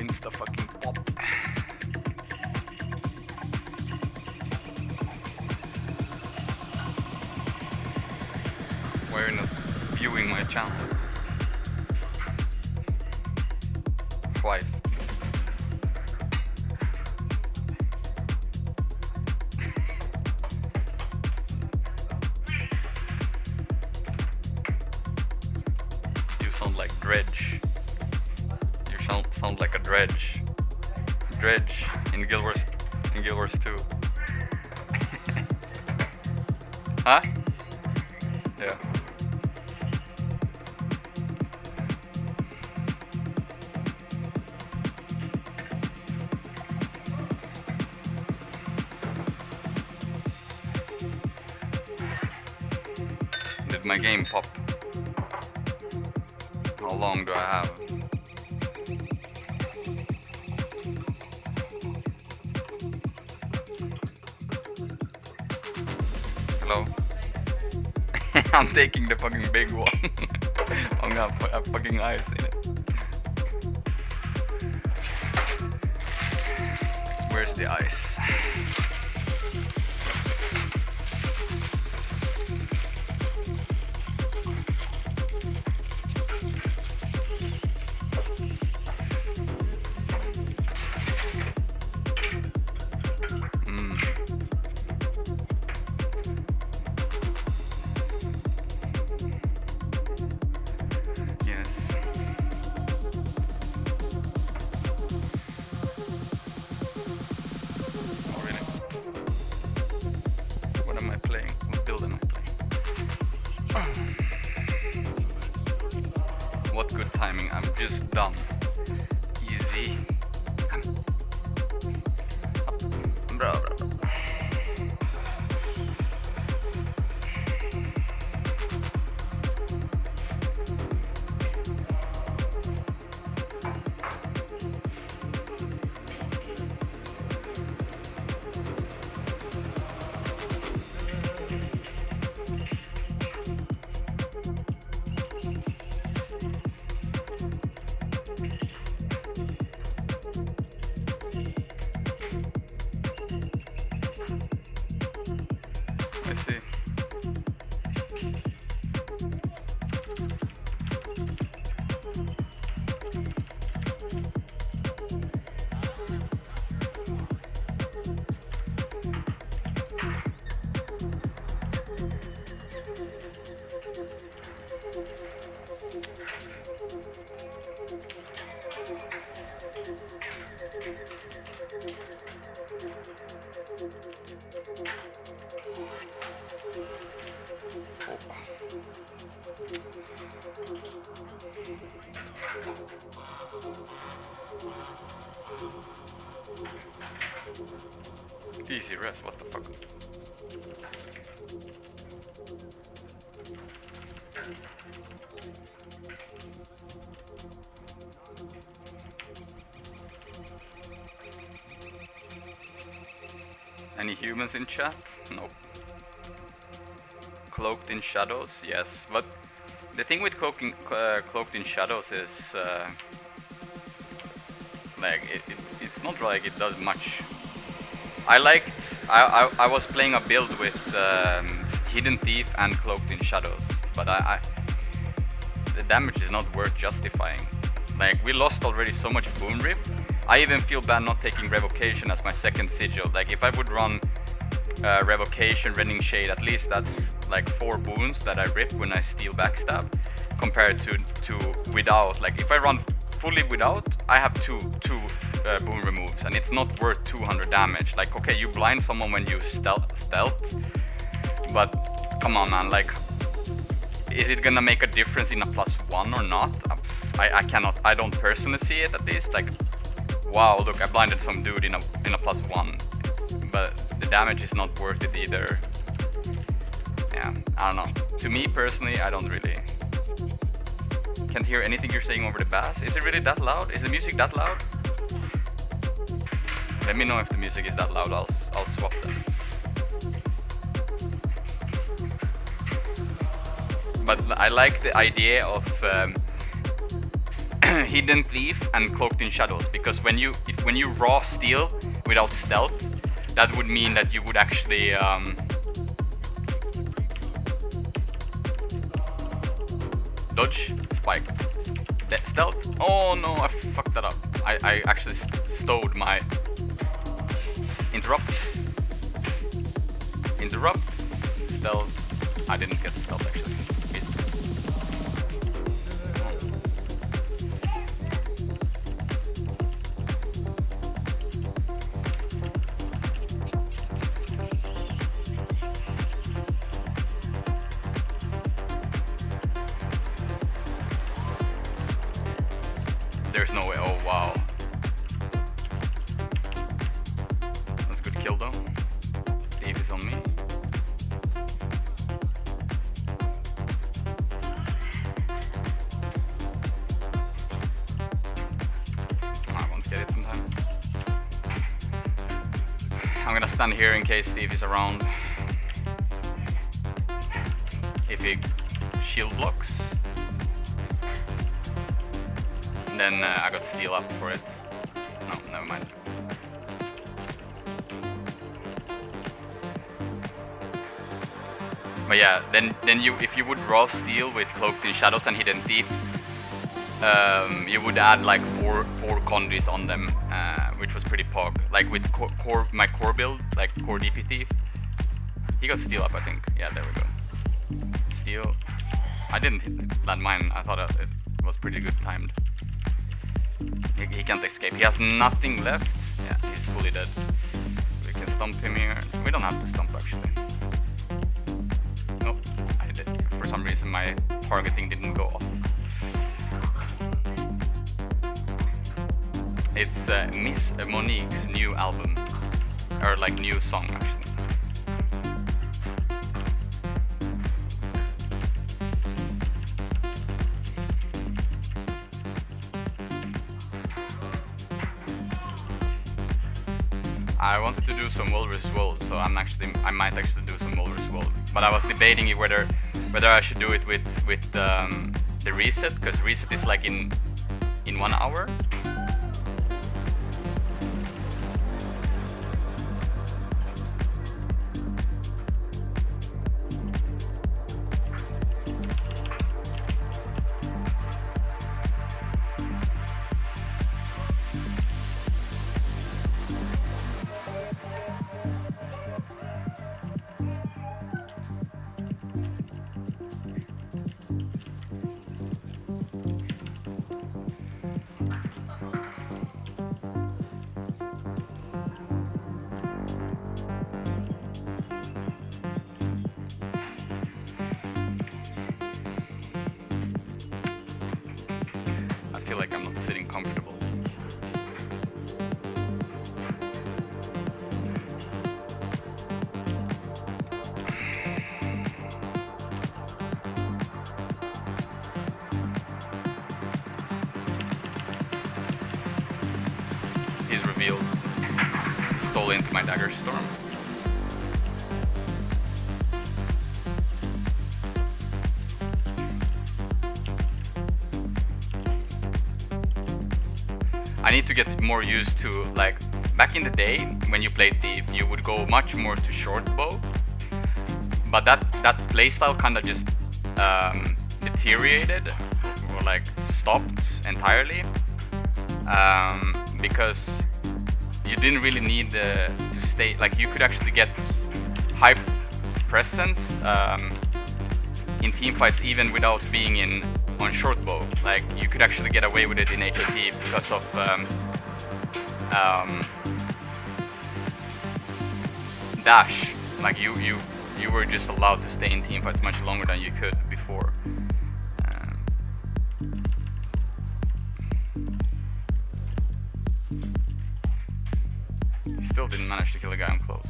Insta fucking pop. Why are you not viewing my channel? Twice. You sound like Dredge. You sound like a Dredge. Dredge in Guild Wars 2. Huh? Yeah. Did my game pop? How long do I have? Hello? I'm taking the fucking big one. I'm gonna have fucking ice in it. Where's the ice? Yes. Oh really? What am I playing? What build am I playing? What good timing, I'm just done. Easy. Bra, bra, bra. I see. Easy rest, what the fuck? Any humans in chat? No. Cloaked in Shadows? Yes, but the thing with Cloaked in Shadows is like it's not like it does much. I was playing a build with Hidden Thief and Cloaked in Shadows, but the damage is not worth justifying. Like, we lost already so much Boon Rip. I even feel bad not taking Revocation as my second sigil. Like, if I would run Revocation, Rending Shade, at least that's like 4 boons that I rip when I steal Backstab, compared to without. Like, if I run fully without, I have two boon removes, and it's not worth 200 damage. Like, okay, you blind someone when you stealth, but come on, man, like, is it gonna make a difference in a +1 or not? I don't personally see it, at least. Like, wow, look, I blinded some dude in a +1, but the damage is not worth it either. Yeah, I don't know. To me personally, I don't really can't hear anything you're saying over the bass. Is it really that loud? Is the music that loud? Let me know if the music is that loud. I'll swap them. But I like the idea of Hidden Thief and Cloaked in Shadows, because when you raw steal without stealth, that would mean that you would actually dodge, spike, stealth. Oh no, I fucked that up. I actually stowed my interrupt, stealth. I didn't get stealth actually. There's no way. Oh wow. That's a good kill though. Steve is on me. I won't get it in time. I'm gonna stand here in case Steve is around. If he shield blocks. Then I got steal up for it. No, never mind. But yeah, then you, if you would raw steal with Cloaked in Shadows and Hidden Thief, you would add like four conduits on them, which was pretty pog. Like with my core build, like core DP Thief, he got steal up I think. Yeah, there we go. Steal. I didn't land mine. I thought it was pretty good timed. He can't escape. He has nothing left. Yeah, he's fully dead. We can stomp him here. We don't have to stomp actually. Nope, I did. For some reason my targeting didn't go off. It's Miss Monique's new album. Or like new song actually. I wanted to do some World vs. World, so I might actually do some World vs. World. But I was debating whether I should do it with the reset, because reset is like in 1 hour. I feel like I'm not sitting comfortable. He's revealed. He stole into my dagger storm. I need to get more used to, like, back in the day when you played Thief, you would go much more to short bow, but that playstyle kind of just deteriorated or like stopped entirely, because you didn't really need to stay, like you could actually get high presence in team fights even without being on short bow. Like you could actually get away with it in HOT because of dash. Like you were just allowed to stay in team fights much longer than you could before. Still didn't manage to kill a guy on close.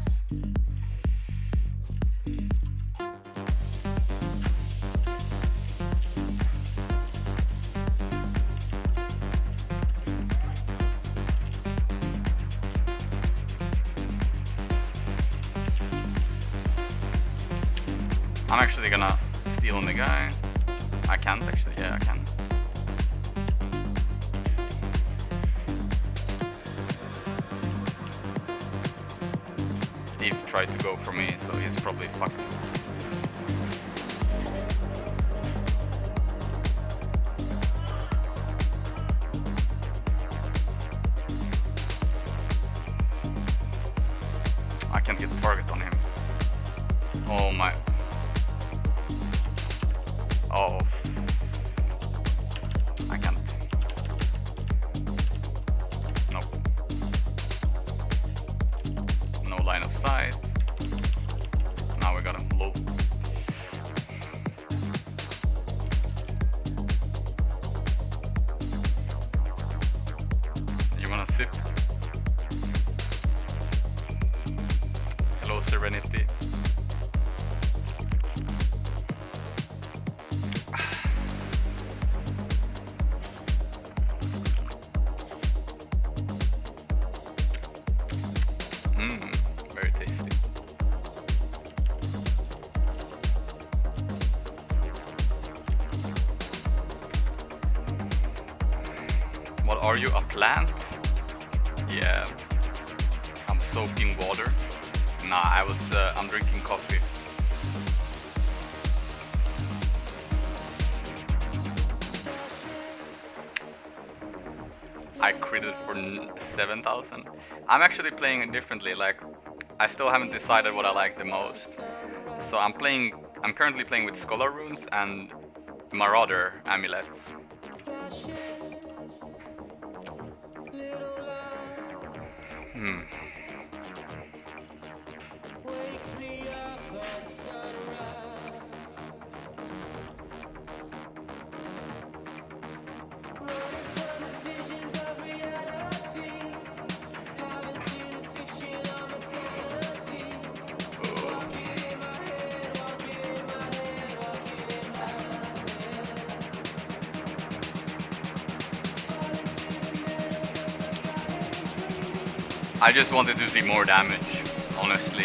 I'm actually gonna steal on the guy. I can't actually, yeah I can. Thief tried to go for me, so he's probably fucked. I can't get the target on him. Oh my. Oh. I can't. Nope. No line of sight. Now we got him low. You wanna sip? Hello, Serenity. Very tasty. What are you, a plant? Yeah. I'm soaking water. Nah, I'm drinking coffee. I critted for 7,000. I'm actually playing it differently. Like, I still haven't decided what I like the most. So I'm currently playing with Scholar Runes and Marauder Amulet. I just wanted to see more damage, honestly.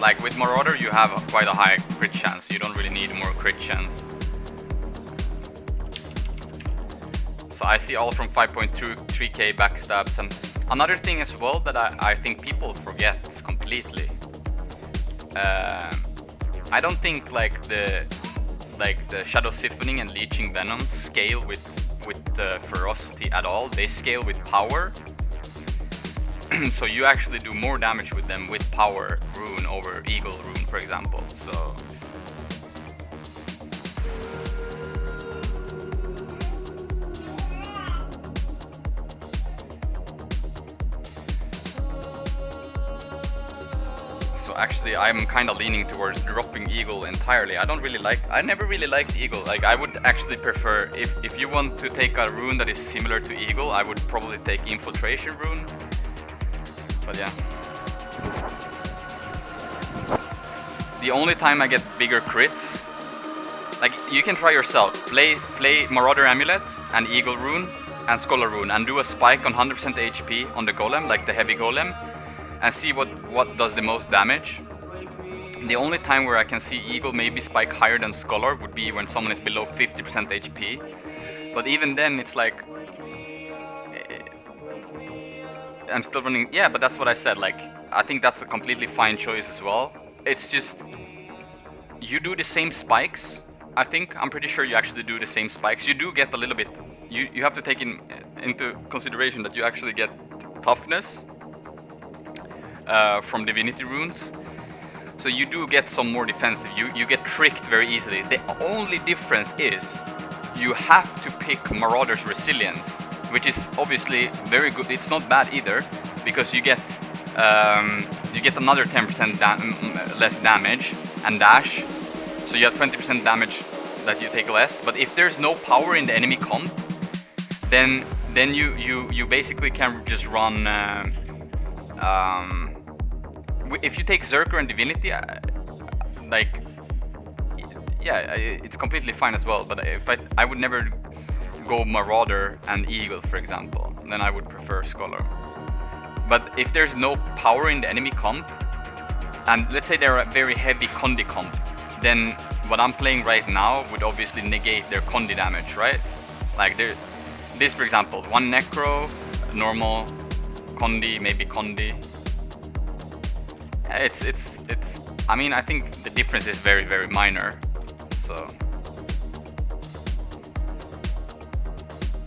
Like with Marauder, you have quite a high crit chance. You don't really need more crit chance. So I see all from 5.3k backstabs. And another thing as well that I think people forget completely. I don't think like the Shadow Siphoning and Leeching Venom scale with ferocity at all. They scale with power. So you actually do more damage with them with power rune over Eagle rune, for example. So actually I'm kind of leaning towards dropping Eagle entirely. I never really liked Eagle. Like, I would actually prefer, if you want to take a rune that is similar to Eagle, I would probably take Infiltration rune. But yeah. The only time I get bigger crits, like, you can try yourself. Play Marauder Amulet and Eagle rune and Scholar rune and do a spike on 100% HP on the golem, like the heavy golem, and see what does the most damage. The only time where I can see Eagle maybe spike higher than Scholar would be when someone is below 50% HP. But even then, it's like, I'm still running. Yeah, but that's what I said. Like, I think that's a completely fine choice as well. It's just, you do the same spikes. I'm pretty sure you actually do the same spikes. You do get a little bit. You have to take into consideration that you actually get toughness from Divinity runes. So you do get some more defensive. You get tricked very easily. The only difference is you have to pick Marauder's Resilience, which is obviously very good. It's not bad either, because you get another 10% less damage and dash. So you have 20% damage that you take less. But if there's no power in the enemy comp, then you basically can just run. If you take Zerker and Divinity, like, yeah, it's completely fine as well. But if I would never go Marauder and Eagle, for example, then I would prefer Scholar. But if there's no power in the enemy comp, and let's say they're a very heavy Condi comp, then what I'm playing right now would obviously negate their Condi damage, right? Like, this, for example, one Necro, normal, Condi, maybe Condi. It's. I mean, I think the difference is very, very minor. So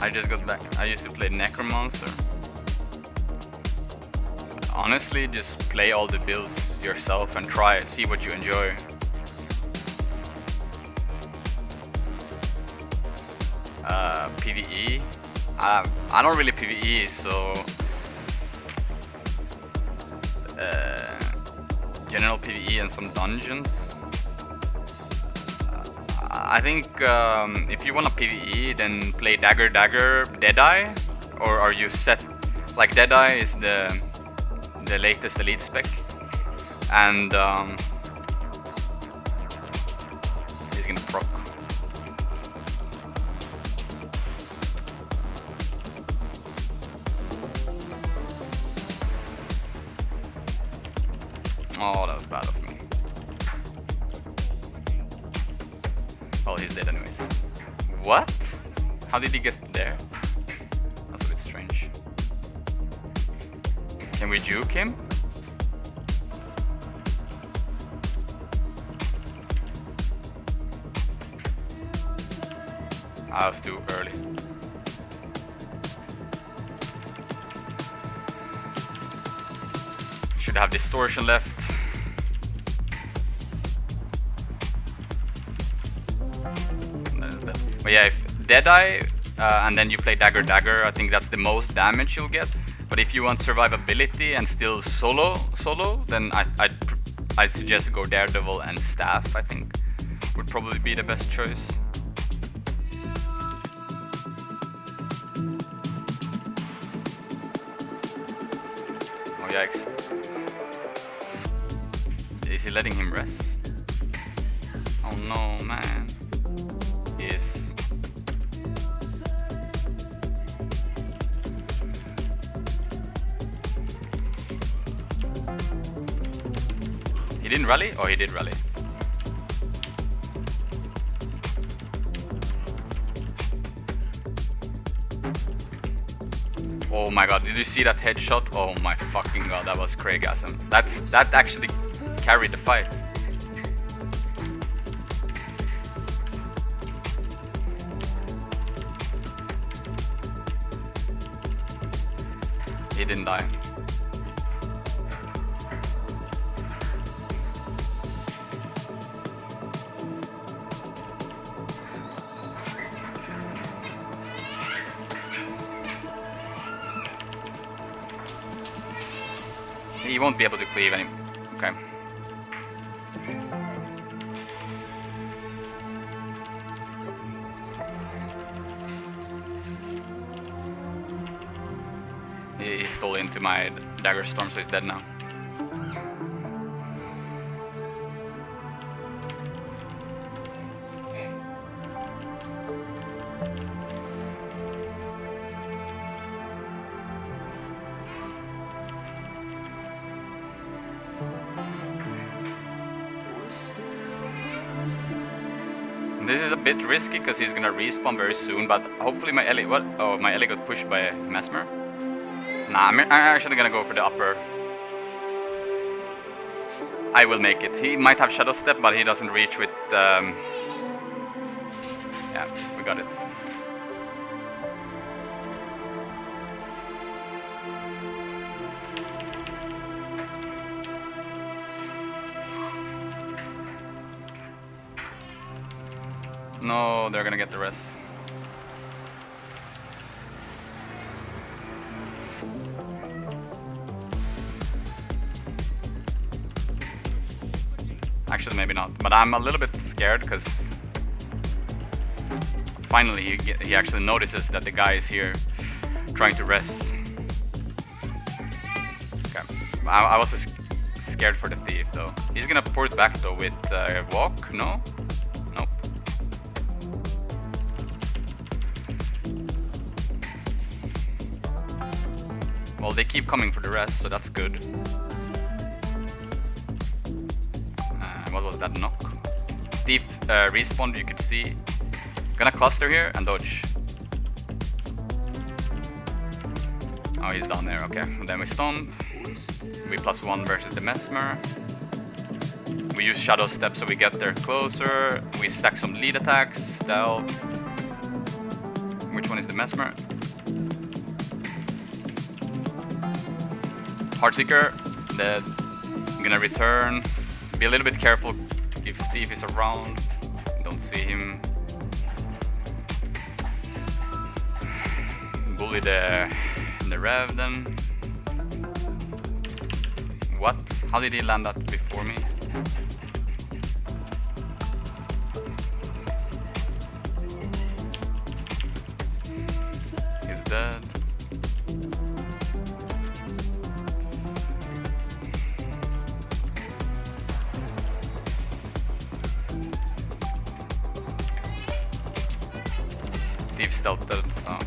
I just got back. I used to play Necromancer. Honestly, just play all the builds yourself and try, see what you enjoy. PvE. I don't really PvE, so general PvE and some dungeons. I think if you want a PvE, then play Dagger Deadeye, or are you set? Like Deadeye is the latest elite spec, and he's gonna proc. Oh, that was bad of me. Well, he's dead anyways. What? How did he get there? That's a bit strange. Can we juke him? I was too early. Should have distortion left. But yeah, if Deadeye and then you play Dagger, I think that's the most damage you'll get. But if you want survivability and still solo, then I'd suggest go Daredevil and Staff. I think would probably be the best choice. Oh yikes! Is he letting him rest? Oh no, man! He is. He didn't rally? Oh, he did rally. Oh my god, did you see that headshot? Oh my fucking god, that was Craigasm. That actually carried the fight. He didn't die. He won't be able to cleave any. Okay. He stole into my Dagger Storm, so he's dead now. This is a bit risky because he's gonna respawn very soon, but hopefully my Ellie. What? Oh, my Ellie got pushed by Mesmer. Nah, I'm actually gonna go for the upper. I will make it. He might have Shadow Step, but he doesn't reach with. Yeah, we got it. No, they're gonna get the rest. Actually, maybe not. But I'm a little bit scared because finally he actually notices that the guy is here trying to rest. Okay, I was just scared for the thief though. He's gonna port back though with walk. No. Nope. Well, they keep coming for the rest, so that's good. What was that knock? Deep respawn, you could see. Gonna cluster here and dodge. Oh, he's down there, okay. And then we stomp. We +1 versus the Mesmer. We use Shadow Step so we get there closer. We stack some lead attacks, stealth. Which one is the Mesmer? Heartseeker, dead. I'm gonna return. Be a little bit careful if Thief is around. Don't see him. Bully the Rev then. What? How did he land that before me? He's dead. Thief stealthed, so.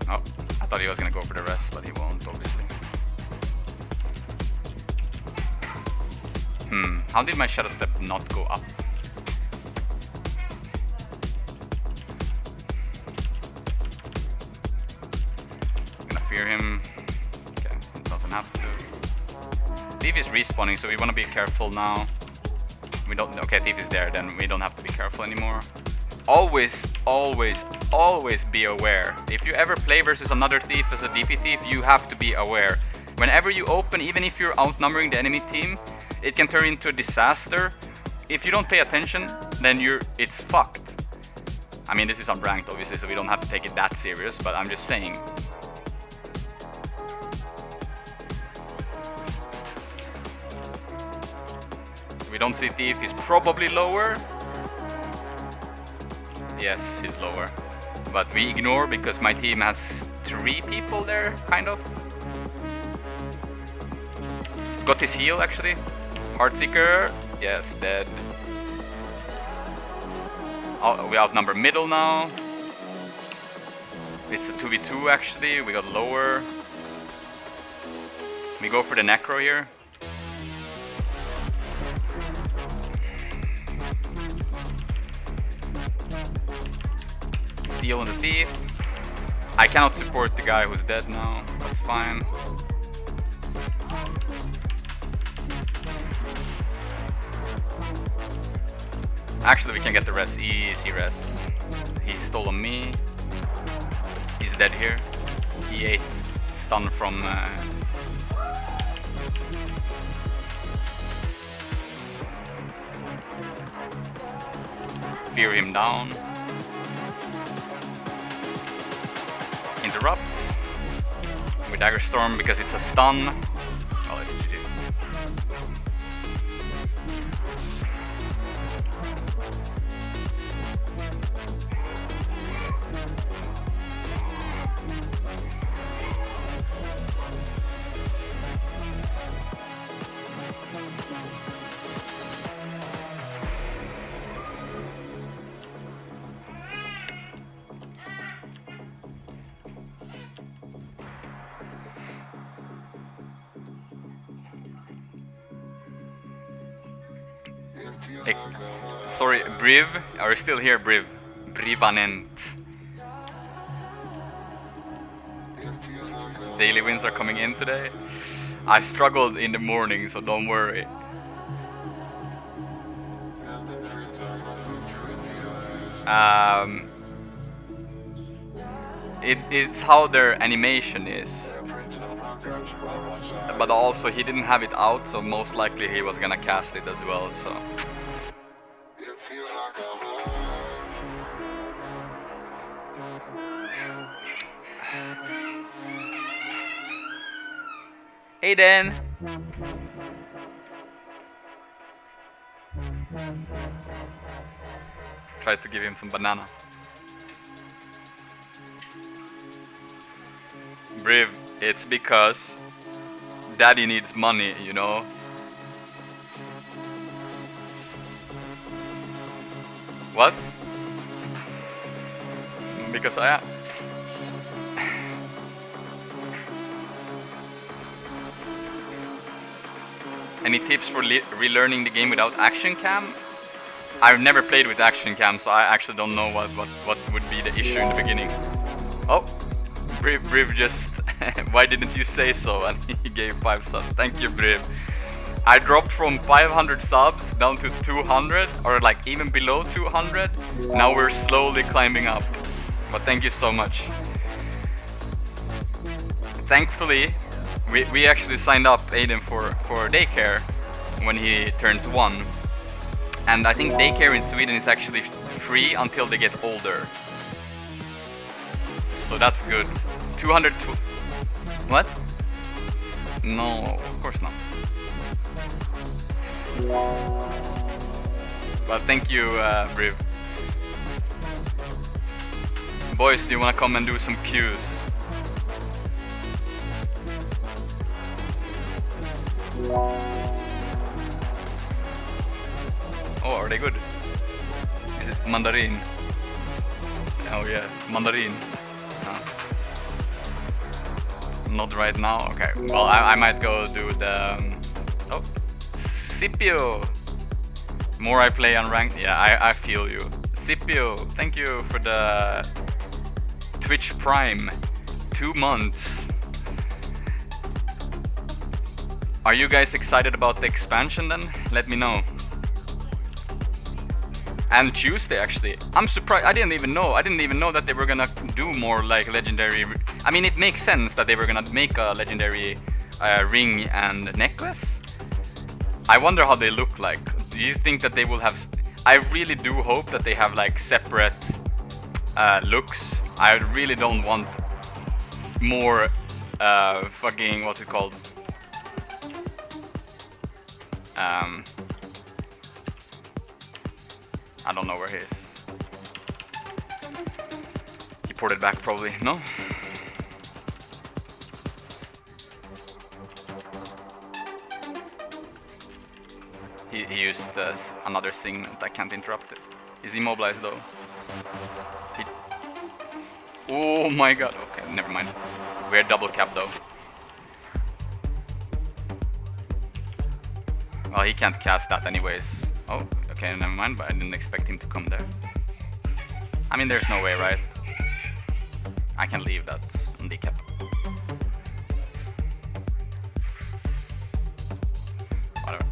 Oh, I thought he was gonna go for the rest, but he won't, obviously. How did my Shadow Step not go up? I'm gonna fear him. Okay, doesn't have to. Thief is respawning, so we wanna be careful now. We don't. Okay, Thief is there, then we don't have to be careful anymore. Always, always, always be aware. If you ever play versus another Thief as a DP Thief, you have to be aware. Whenever you open, even if you're outnumbering the enemy team, it can turn into a disaster. If you don't pay attention, then it's fucked. I mean, this is unranked, obviously, so we don't have to take it that serious, but I'm just saying. We don't see Thief, he's probably lower. Yes, he's lower. But we ignore because my team has 3 people there, kind of. Got his heal, actually. Heartseeker, yes, dead. Oh, we outnumber middle now. It's a 2v2 actually, we got lower. We go for the Necro here. Steal on the Thief. I cannot support the guy who's dead now, that's fine. Actually, we can get the res, easy res. He stole on me. He's dead here. He ate stun from... Fear him down. Interrupt. With Dagger Storm because it's a stun. Oh, it's GG. Hey, sorry, Briv, are you still here, Briv? Brivanent. Daily wins are coming in today. I struggled in the morning, so don't worry. It's how their animation is. But also he didn't have it out, so most likely he was gonna cast it as well, so. Aiden! Tried to give him some banana. Briv, it's because daddy needs money, you know? What? Because I am. Any tips for relearning the game without action cam? I've never played with action cam, so I actually don't know what would be the issue in the beginning. Oh, Briv just, why didn't you say so? And he gave 5 subs. Thank you, Briv. I dropped from 500 subs down to 200, or like even below 200. Now we're slowly climbing up. But thank you so much. Thankfully, we actually signed up Aiden for daycare when he turns 1. And I think daycare in Sweden is actually free until they get older. So that's good. 200 what? No, of course not. But thank you, Briv. Boys, do you wanna come and do some cues? Oh, are they good? Is it mandarin? Oh yeah, mandarin. No. Not right now? Okay, well I might go do the... oh, Scipio! More I play unranked, yeah, I feel you. Scipio, thank you for the Twitch Prime. 2 months. Are you guys excited about the expansion then? Let me know. And Tuesday actually. I'm surprised. I didn't even know that they were gonna do more like legendary. I mean, it makes sense that they were gonna make a legendary ring and necklace. I wonder how they look like. Do you think that they will have... I really do hope that they have like separate looks. I really don't want more fucking... what's it called? I don't know where he is. He ported back probably, no? He used another segment, I can't interrupt it. He's immobilized though. Oh my god, okay, never mind. We're double cap though. Well, he can't cast that anyways. Oh, okay, never mind, but I didn't expect him to come there. I mean, there's no way, right? I can leave that on decap. Whatever.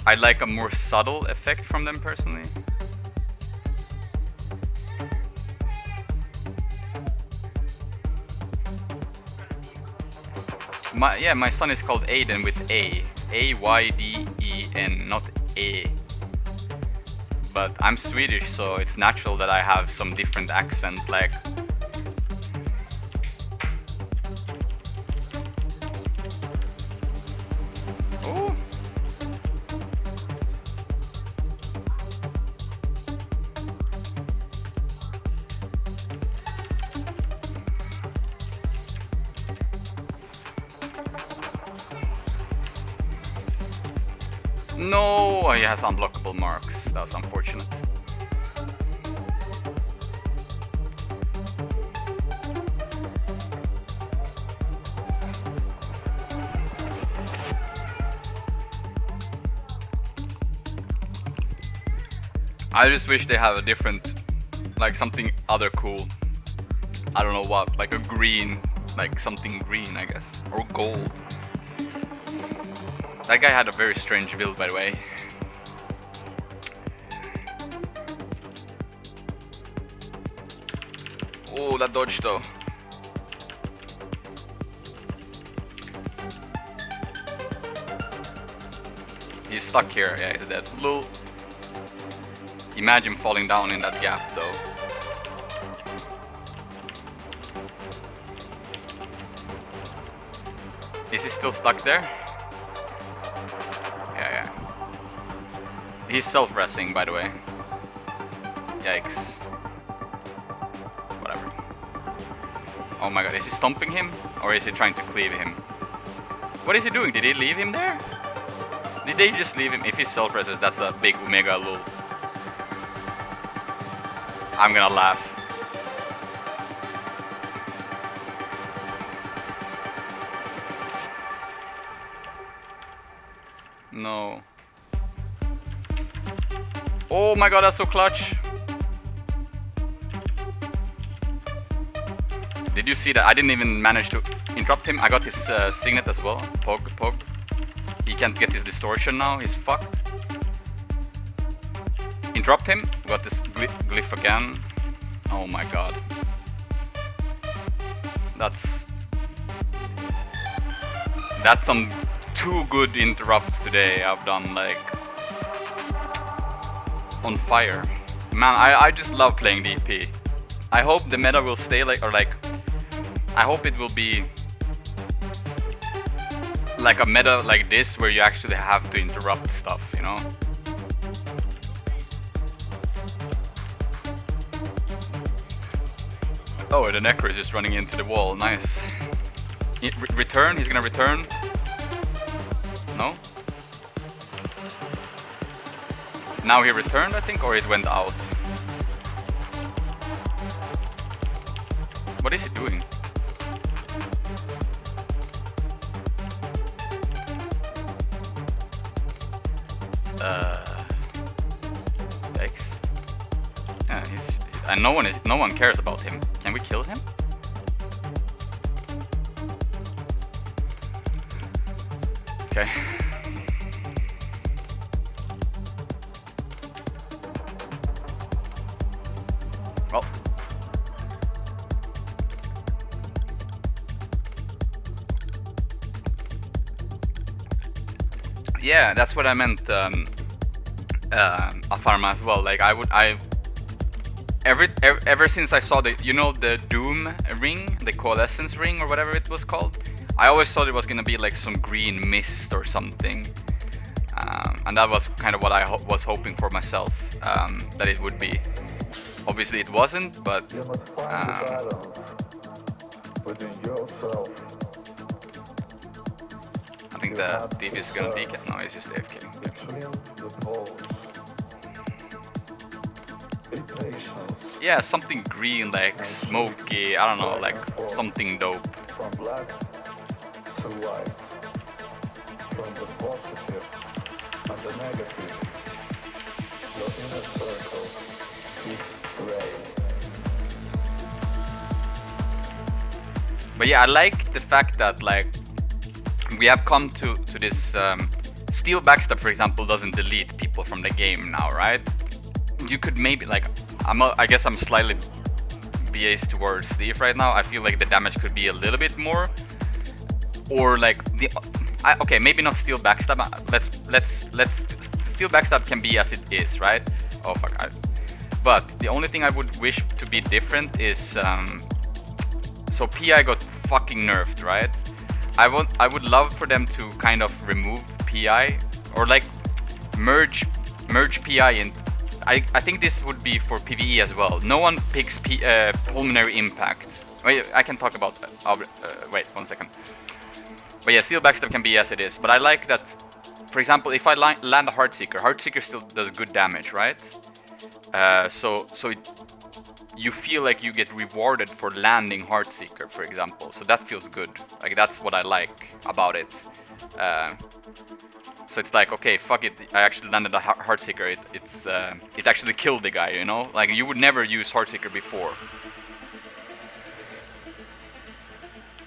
I'd like a more subtle effect from them personally. My son is called Aiden with A. A-Y-D-E-N, not A. But I'm Swedish, so it's natural that I have some different accent, like... Oh! No, he has unblockable marks. That's unfortunate. I just wish they have a different, like something other cool. I don't know what, like a green, like something green, I guess, or gold. That guy had a very strange build, by the way. Oh, that dodge though. He's stuck here. Yeah, he's dead. Lol. Imagine falling down in that gap though. Is he still stuck there? Yeah. He's self-resing, by the way. Yikes. Whatever. Oh my god, is he stomping him? Or is he trying to cleave him? What is he doing? Did he leave him there? Did they just leave him? If he self-reses, that's a big Omega lol. I'm gonna laugh. No. Oh my god, that's so clutch. Did you see that? I didn't even manage to interrupt him. I got his signet as well. Pog. He can't get his distortion now. He's fucked. Interrupt him. Got this glyph again. Oh my god. That's some too good interrupts today I've done, like, on fire. Man, I just love playing DP. I hope the meta will stay like, or like, I hope it will be like a meta like this where you actually have to interrupt stuff, you know? Oh, the Necro is just running into the wall, nice. Return, he's gonna return. No? Now he returned, I think, or it went out. What is he doing? Yikes. Yeah, and no one cares about him. Can we kill him? Okay. Well. Yeah, that's what I meant, Afarma as well. Like ever since I saw the Doom ring, the Coalescence ring or whatever it was called, I always thought it was gonna be like some green mist or something, and that was kind of what I was hoping for myself, that it would be. Obviously it wasn't, but I think the thief is gonna decap. No, he's just AFK. Yeah, something green, like smoky, I don't know, like something dope. From black to white, from the positive and the negative, your inner circle is gray. But yeah, I like the fact that, like, we have come to this Steel Backstab, for example, doesn't delete people from the game now, right? You could maybe, like, I guess I'm slightly biased towards Steve right now. I feel like the damage could be a little bit more, or like okay, maybe not Steel Backstab. Let's Steel Backstab can be as it is, right? Oh fuck. But the only thing I would wish to be different is so PI got fucking nerfed, right? I would love for them to kind of remove PI, or like merge PI in. I think this would be for PvE as well. No one picks Pulmonary Impact. Wait, I can talk about that. Wait 1 second. But yeah, Steel Backstab can be as it is. But I like that, for example, if I land a Heartseeker still does good damage, right? So you feel like you get rewarded for landing Heartseeker, for example. So that feels good. Like, that's what I like about it. So it's like, okay, fuck it, I actually landed a Heartseeker, it actually killed the guy, you know? Like, you would never use Heartseeker before.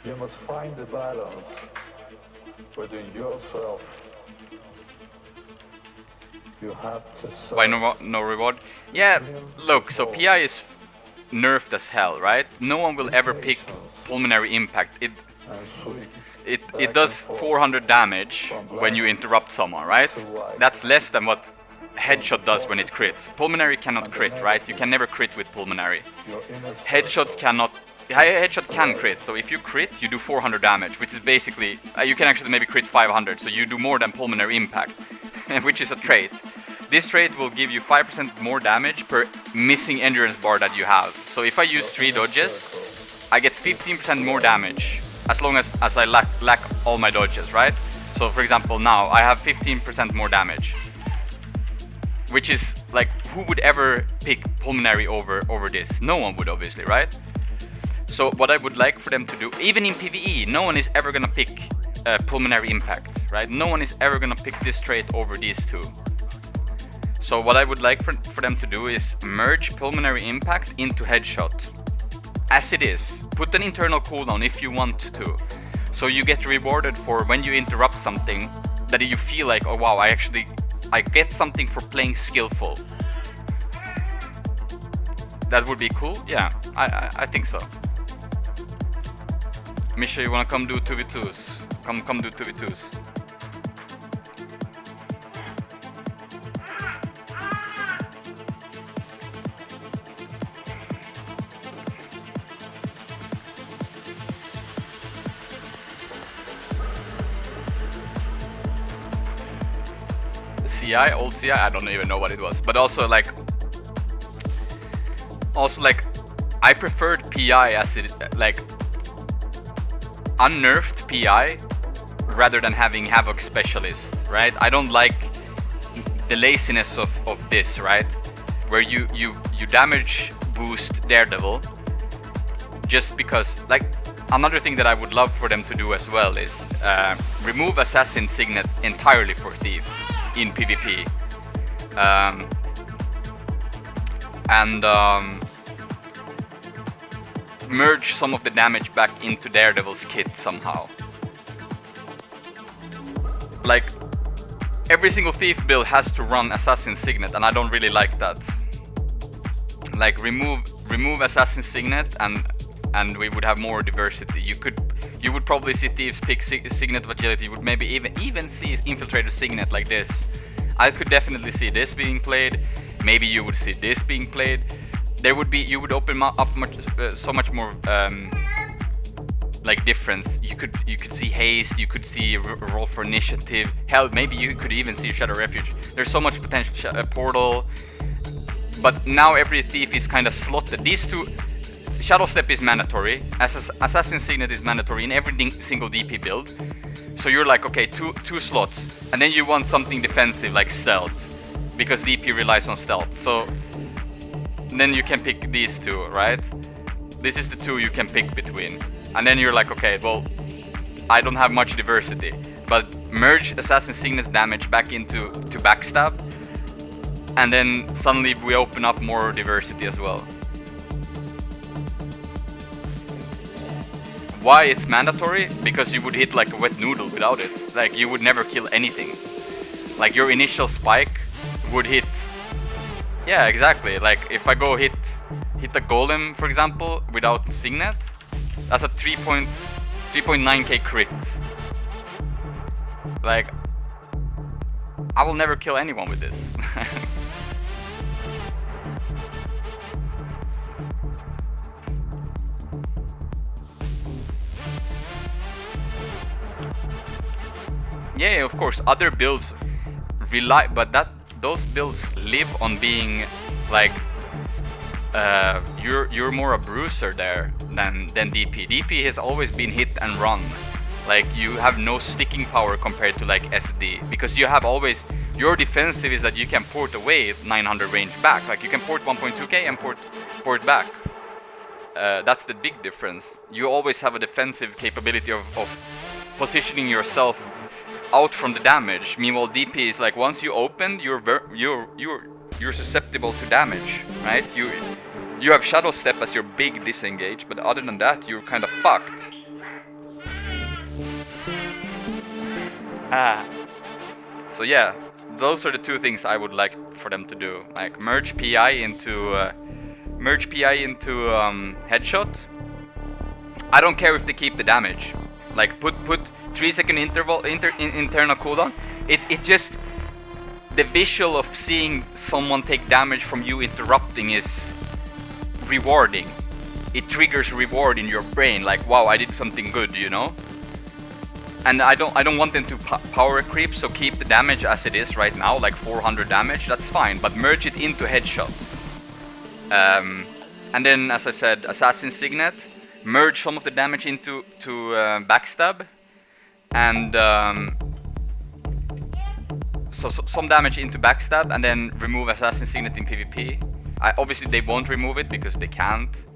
You must find the balance within yourself. You have to... Why no reward? Yeah, look, so PI is nerfed as hell, right? No one will ever pick Pulmonary Impact. It does 400 damage when you interrupt someone, right? That's less than what Headshot does when it crits. Pulmonary cannot crit, right? You can never crit with Pulmonary. Headshot can crit, so if you crit, you do 400 damage, which is basically... you can actually maybe crit 500, so you do more than Pulmonary Impact, which is a trait. This trait will give you 5% more damage per missing endurance bar that you have. So if I use 3 dodges, I get 15% more damage. As long as I lack all my dodges, right? So for example, now I have 15% more damage, which is like, who would ever pick Pulmonary over this? No one would, obviously, right? So what I would like for them to do, even in PvE, no one is ever gonna pick Pulmonary Impact, right? No one is ever gonna pick this trait over these two. So what I would like for them to do is merge Pulmonary Impact into Headshot. As it is. Put an internal cooldown if you want to. So you get rewarded for when you interrupt something, that you feel like, oh wow, I get something for playing skillful. That would be cool? Yeah, I think so. Misha, you wanna come do 2v2s? Come do 2v2s. CI, old CI, I don't even know what it was. But also like I preferred PI as it, like unnerfed PI rather than having Havoc Specialist, right? I don't like the laziness of this, right? Where you damage boost Daredevil just because, like, another thing that I would love for them to do as well is remove Assassin Signet entirely for Thief in PvP. And merge some of the damage back into Daredevil's kit somehow. Like, every single Thief build has to run Assassin Signet, and I don't really like that. Like, remove Assassin Signet, and we would have more diversity. You would probably see Thieves pick Signet of Agility. You would maybe even see Infiltrator Signet like this. I could definitely see this being played. Maybe you would see this being played. You would open up so much more like difference. You could see haste. You could see roll for initiative. Hell, maybe you could even see Shadow Refuge. There's so much potential. Portal. But now every Thief is kind of slotted. These two. Shadow Step is mandatory. Assassin Signet is mandatory in every single DP build. So you're like, okay, two slots, and then you want something defensive like Stealth, because DP relies on Stealth. So then you can pick these two, right? This is the two you can pick between, and then you're like, okay, well, I don't have much diversity, but merge Assassin Signet's damage back into backstab, and then suddenly we open up more diversity as well. Why it's mandatory? Because you would hit like a wet noodle without it. Like, you would never kill anything. Like, your initial spike would hit. Yeah, exactly. Like, if I go hit a golem, for example, without Signet, that's a 3.9k crit. Like, I will never kill anyone with this. Yeah, of course, other builds rely, but those builds live on being like you're more a bruiser there than DP. DP has always been hit and run. Like, you have no sticking power compared to like SD, because you have always, your defensive is that you can port away 900 range back. Like, you can port 1.2k and port back. That's the big difference. You always have a defensive capability of positioning yourself out from the damage. Meanwhile, DP is like, once you open, you're susceptible to damage, right? You have Shadow Step as your big disengage, but other than that, you're kind of fucked. So yeah, those are the two things I would like for them to do. Like, merge PI into Headshot. I don't care if they keep the damage. Like, put 3-second interval internal cooldown. It just, the visual of seeing someone take damage from you interrupting is rewarding. It triggers reward in your brain, like, wow, I did something good, you know. And I don't want them to power creep, so keep the damage as it is right now, like 400 damage. That's fine, but merge it into Headshot. And then, as I said, Assassin Signet. Merge some of the damage into backstab, and so some damage into backstab, and then remove Assassin Signet in PvP. Obviously they won't remove it because they can't.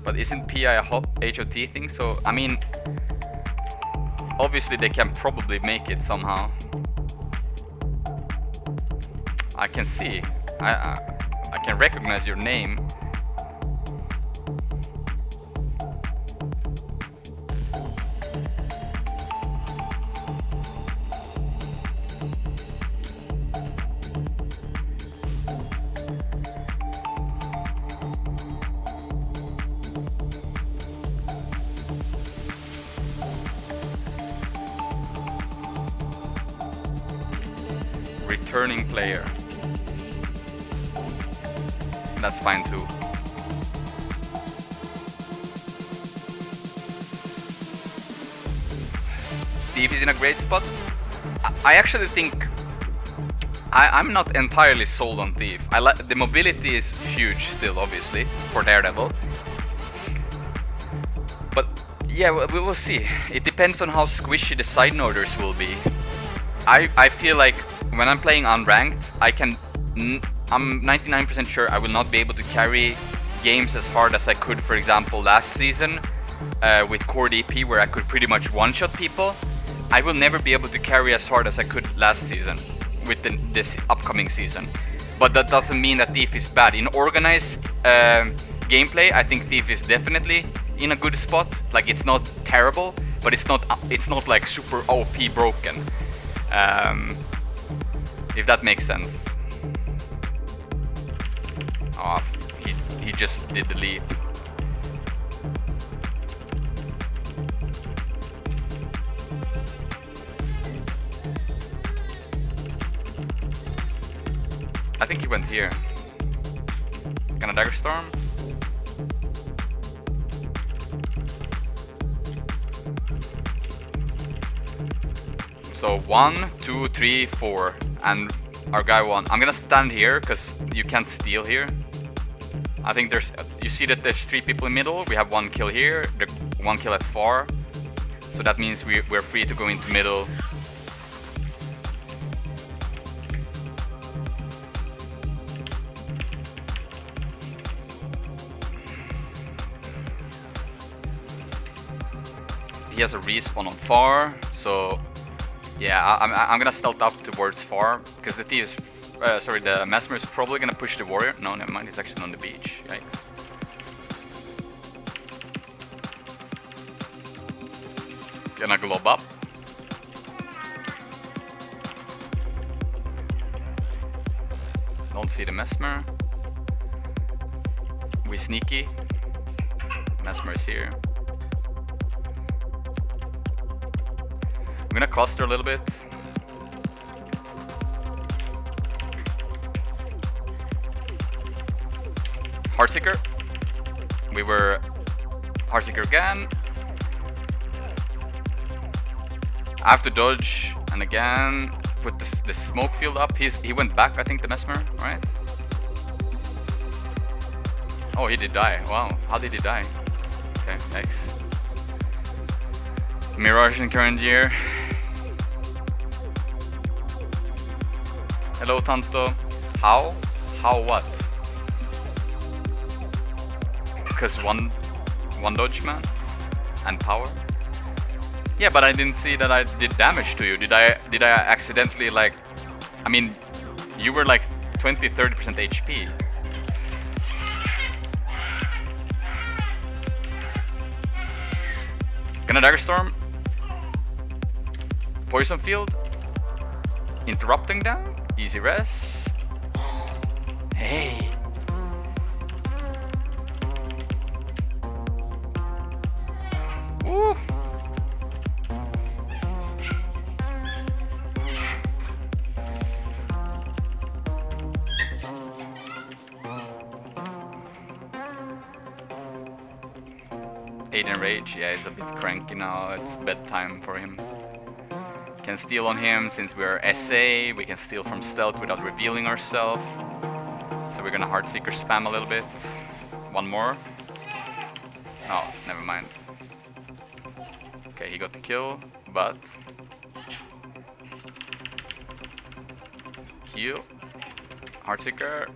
But isn't PI a HOT thing? So I mean, obviously they can probably make it somehow. I can see. I can recognize your name. Returning player. That's fine too. Thief is in a great spot. I actually think I'm not entirely sold on Thief. The mobility is huge still, obviously, for Daredevil. But yeah, we will see. It depends on how squishy the side noders will be. I feel like when I'm playing unranked, I'm 99% sure I will not be able to carry games as hard as I could, for example, last season with core DP, where I could pretty much one-shot people. I will never be able to carry as hard as I could last season with this upcoming season. But that doesn't mean that Thief is bad. In organized gameplay, I think Thief is definitely in a good spot. Like, it's not terrible, but it's not like super OP broken. If that makes sense. Oh, he just did the leap. I think he went here. Gonna Dagger Storm? So 1, 2, 3, 4, and our guy won. I'm gonna stand here because you can't steal here. I think you see that there's 3 people in middle. We have 1 kill here, 1 kill at far. So that means we're free to go into middle. He has a respawn on far, so yeah, I'm gonna stealth up towards far because the Thief is, the Mesmer is probably gonna push the warrior. No, never mind, he's actually on the beach. Yikes. Gonna glob up. Don't see the Mesmer. We sneaky. Mesmer is here. I'm gonna cluster a little bit. Heartseeker. We were Heartseeker again. I have to dodge and again put the smoke field up. He went back, I think, the Mesmer, right? Oh, he did die. Wow, how did he die? Okay, thanks. Mirage and current year. Hello, Tanto. How? How what? Because one dodge man and power. Yeah, but I didn't see that I did damage to you. Did I accidentally, like? I mean, you were like 20-30% HP. Gonna Dagger Storm. Poison field. Interrupting them. Easy res. Hey. Woo. Aiden Rage, yeah, he's a bit cranky now. It's bedtime for him. Can steal on him since we're SA. We can steal from stealth without revealing ourselves. So we're gonna Heartseeker spam a little bit. One more. Oh, never mind. Okay, he got the kill, but heal. Heartseeker.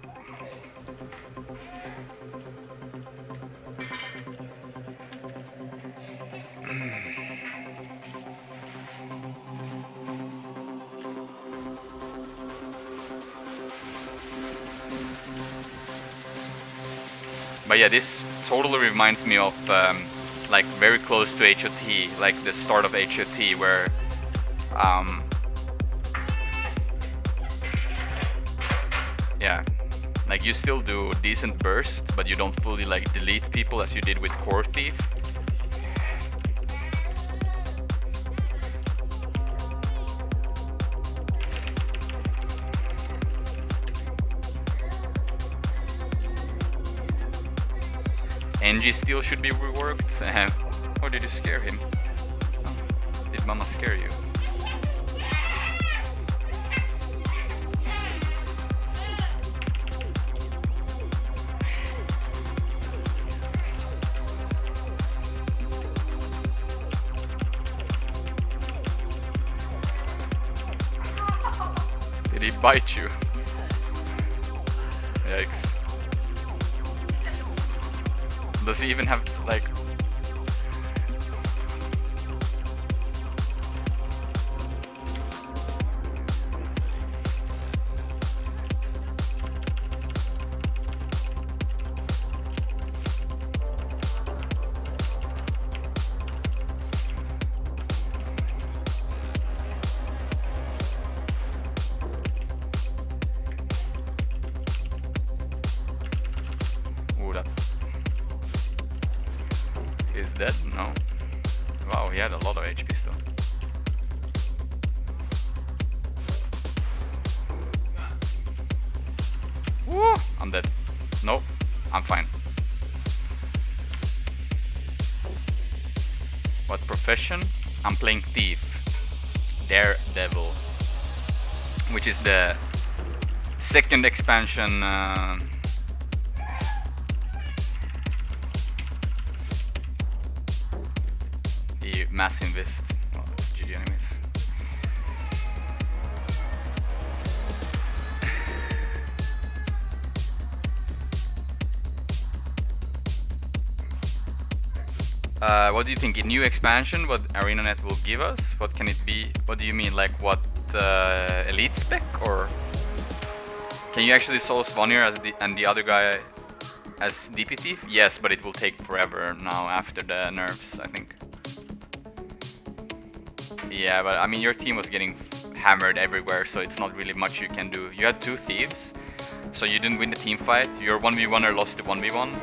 But yeah, this totally reminds me of like very close to HOT, like the start of HOT, where yeah, like you still do decent burst, but you don't fully like delete people as you did with Core Thief. NG Steel should be reworked. Or did you scare him? Oh. Did Mama scare you? Did he bite you? Yikes. Does he even have, like... Ooh, that... Is dead? No. Wow, he had a lot of HP still. Woo! I'm dead. Nope, I'm fine. What profession? I'm playing Thief. Daredevil. Which is the second expansion. The Mass Invest. Well, it's GG enemies. What do you think? A new expansion? What ArenaNet will give us? What can it be? What do you mean? Like what elite spec? Or can you actually solo Svanir as and the other guy as DP Thief? Yes, but it will take forever now after the nerfs, I think. Yeah, but I mean your team was getting hammered everywhere, so it's not really much you can do. You had 2 thieves, so you didn't win the team fight. Your 1v1er lost to 1v1.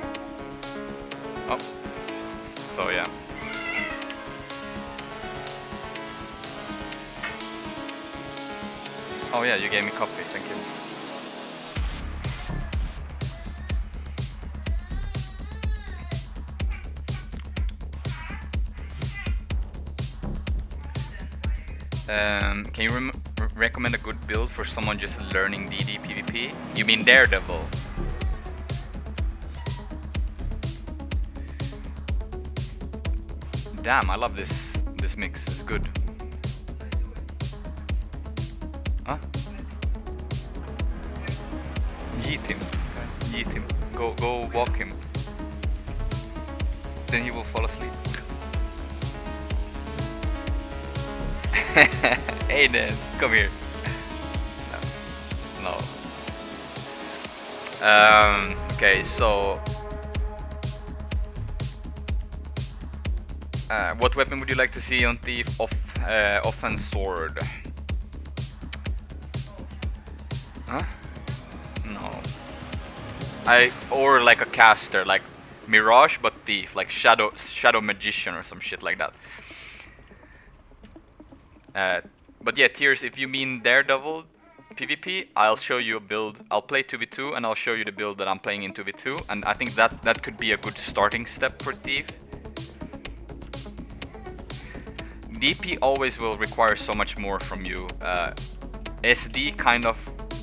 Oh. So yeah. Oh yeah, you gave me coffee, thank you. Can you recommend a good build for someone just learning DD PvP? You mean Daredevil? Damn, I love this mix. It's good. Huh? Yeet him. Yeet him. Go walk him. Then he will fall asleep. Aiden, come here. No. Okay, so what weapon would you like to see on Thief? Offense sword. Huh? No. Or like a caster, like Mirage but Thief, like Shadow Magician or some shit like that. But yeah, Tears, if you mean Daredevil PvP, I'll show you a build. I'll play 2v2 and I'll show you the build that I'm playing in 2v2, and I think that could be a good starting step for Thief. DP always will require so much more from you. SD kind of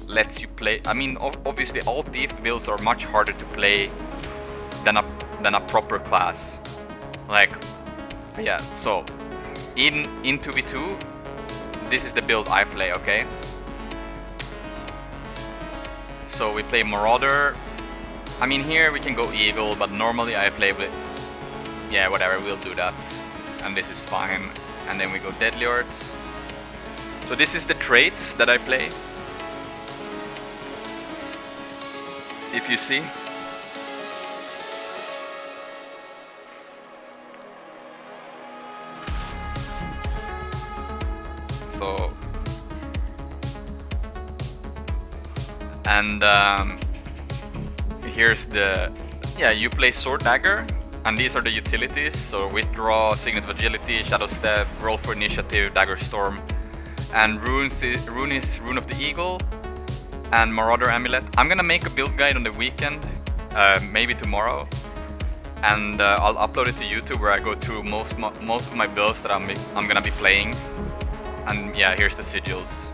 lets you play. I mean, obviously all Thief builds are much harder to play than a proper class. Like, yeah, so in 2v2, this is the build I play, okay? So we play Marauder. I mean, here we can go Eagle, but normally I play with... Yeah, whatever, we'll do that. And this is fine. And then we go Deadly Arts. So this is the traits that I play. If you see. So, and here's the, yeah, you play Sword Dagger, and these are the utilities. So Withdraw, Signet of Agility, Shadow Step, Roll for Initiative, Dagger Storm, and Rune is Rune of the Eagle, and Marauder Amulet. I'm gonna make a build guide on the weekend, maybe tomorrow, and I'll upload it to YouTube where I go through most of my builds that I'm gonna be playing. And yeah, here's the sigils.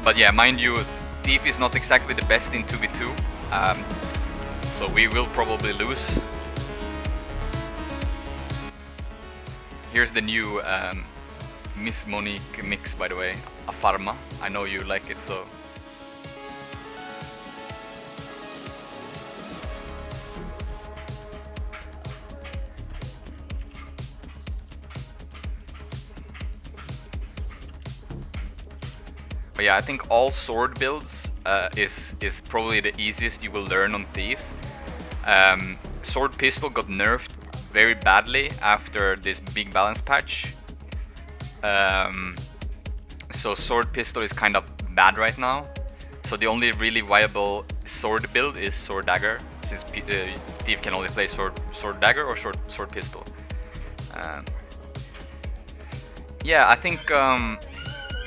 But yeah, mind you, Thief is not exactly the best in 2v2, so we will probably lose. Here's the new Miss Monique mix, by the way, a Pharma. I know you like it, so. But yeah, I think all sword builds is probably the easiest you will learn on Thief. Sword Pistol got nerfed very badly after this big balance patch. So Sword Pistol is kind of bad right now. So the only really viable sword build is Sword Dagger, since Thief can only play Sword Dagger or Sword Pistol. Yeah, I think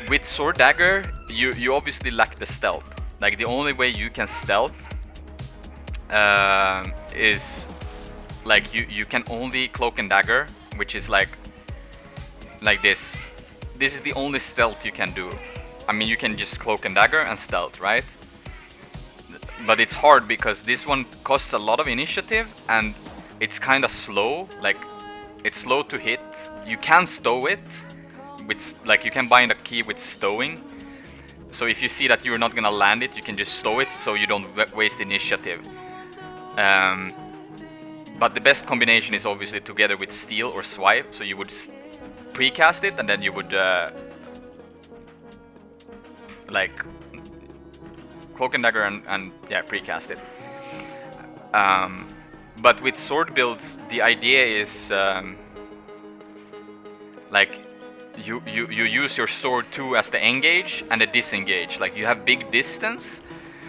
with Sword Dagger, you obviously lack the stealth. Like the only way you can stealth is like you can only Cloak and Dagger, which is like this. This is the only stealth you can do. I mean, you can just Cloak and Dagger and stealth, right? But it's hard because this one costs a lot of initiative and it's kind of slow. Like it's slow to hit. You can stow it. With, like, you can bind a key with stowing, so if you see that you're not gonna land it, you can just stow it so you don't waste initiative. But the best combination is obviously together with steal or swipe, so you would precast it and then you would like Cloak and Dagger and yeah, precast it. But with sword builds, the idea is like you use your sword too as the engage and the disengage. Like you have big distance,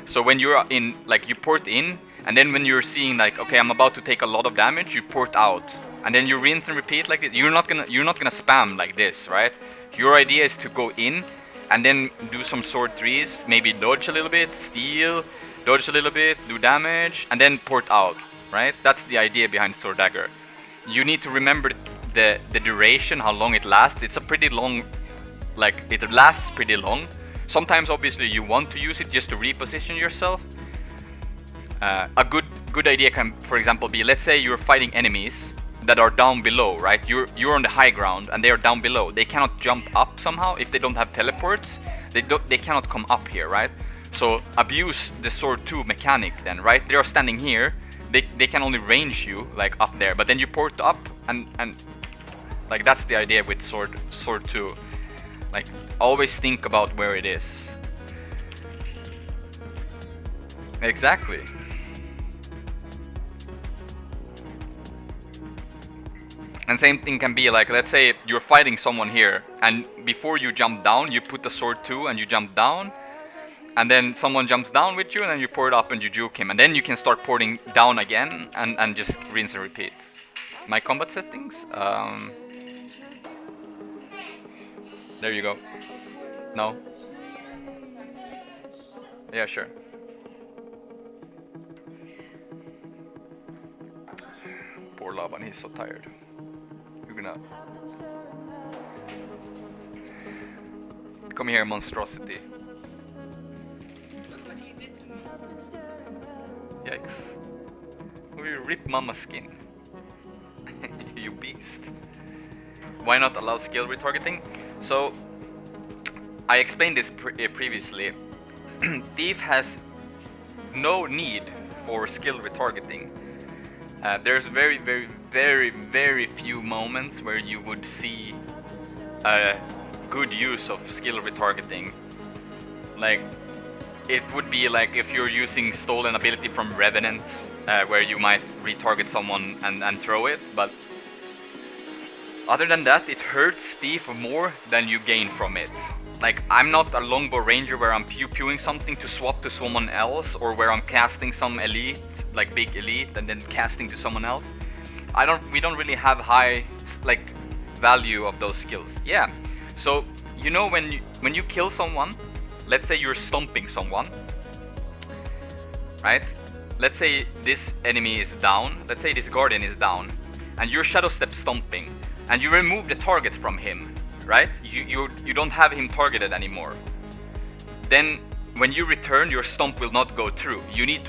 so when you're in, like you port in, and then when you're seeing like, okay, I'm about to take a lot of damage, you port out, and then you rinse and repeat like it. You're not gonna spam like this, right? Your idea is to go in and then do some sword threes, maybe dodge a little bit, steal, dodge a little bit, do damage, and then port out, right? That's the idea behind Sword Dagger. You need to remember the duration, how long it lasts. It's a pretty long, like it lasts pretty long. Sometimes obviously you want to use it just to reposition yourself. A good idea can, for example, be, let's say you're fighting enemies that are down below, right? You're on the high ground and they are down below. They cannot jump up somehow if they don't have teleports. They cannot come up here, right? So abuse the sword 2 mechanic then, right? They are standing here. They can only range you like up there, but then you port up and like that's the idea with sword 2. Like always think about where it is. Exactly. And same thing can be like, let's say you're fighting someone here, and before you jump down, you put the sword 2 and you jump down, and then someone jumps down with you, and then you port up and you juke him, and then you can start porting down again and just rinse and repeat. My combat settings? There you go. No? Yeah, sure. Poor Laban, he's so tired. You're gonna... Come here, monstrosity. Yikes. Will you rip mama's skin? You beast. Why not allow skill retargeting? So, I explained this previously. Thief has no need for skill retargeting. There's very, very, very, very few moments where you would see a good use of skill retargeting. Like, it would be like if you're using stolen ability from Revenant, where you might retarget someone and throw it, but other than that, it hurts Thief more than you gain from it. Like, I'm not a longbow ranger where I'm pew-pewing something to swap to someone else, or where I'm casting some elite, like big elite, and then casting to someone else. We don't really have high, like, value of those skills. Yeah, so, you know, when you kill someone, let's say you're stomping someone, right? Let's say this enemy is down, let's say this guardian is down, and you're shadow step stomping, and you remove the target from him, right? You don't have him targeted anymore. Then when you return, your stomp will not go through. You need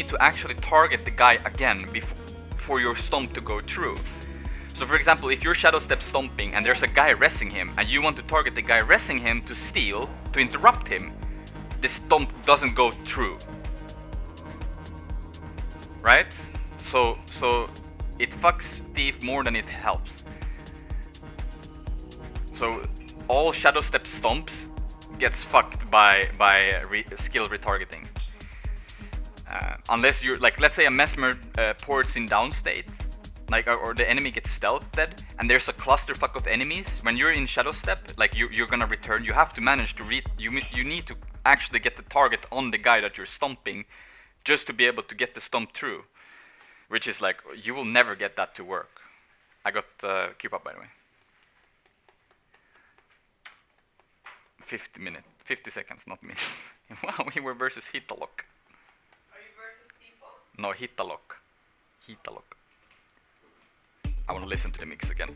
to actually target the guy again for your stomp to go through. So for example, if you're shadow step stomping and there's a guy resing him, and you want to target the guy resing him to steal, to interrupt him, the stomp doesn't go through. Right? So it fucks Thief more than it helps. So all shadow step stomps gets fucked by skill retargeting. Unless you're like, let's say a mesmer ports in down state, like, or the enemy gets stealth dead, and there's a clusterfuck of enemies. When you're in shadow step, like you're gonna return, you have to manage to you need to actually get the target on the guy that you're stomping, just to be able to get the stomp through, which is like, you will never get that to work. I got keep up, by the way. 50 seconds, not minutes. Wow, we were versus Hitalok. Are you versus people? No, Hitalok. Hitalok. I want to listen to the mix again.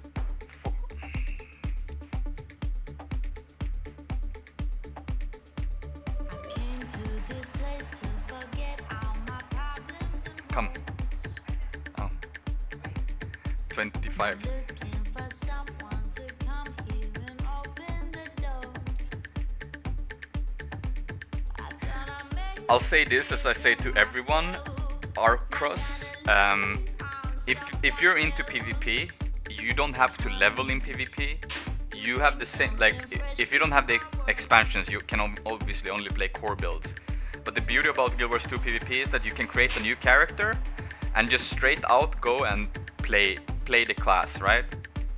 Come. Oh. 25. I'll say this as I say to everyone, Arcross, if you're into PvP, you don't have to level in PvP. You have the same, like, if you don't have the expansions, you can obviously only play core builds. But the beauty about Guild Wars 2 PvP is that you can create a new character and just straight out go and play the class, right?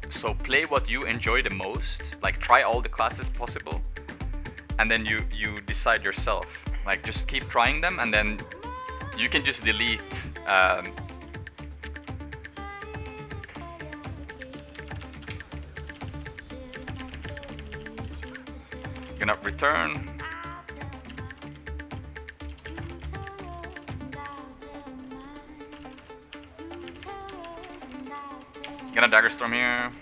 So play what you enjoy the most, like try all the classes possible, and then you decide yourself. Like, just keep trying them, and then you can just delete gonna return. Gonna dagger storm here.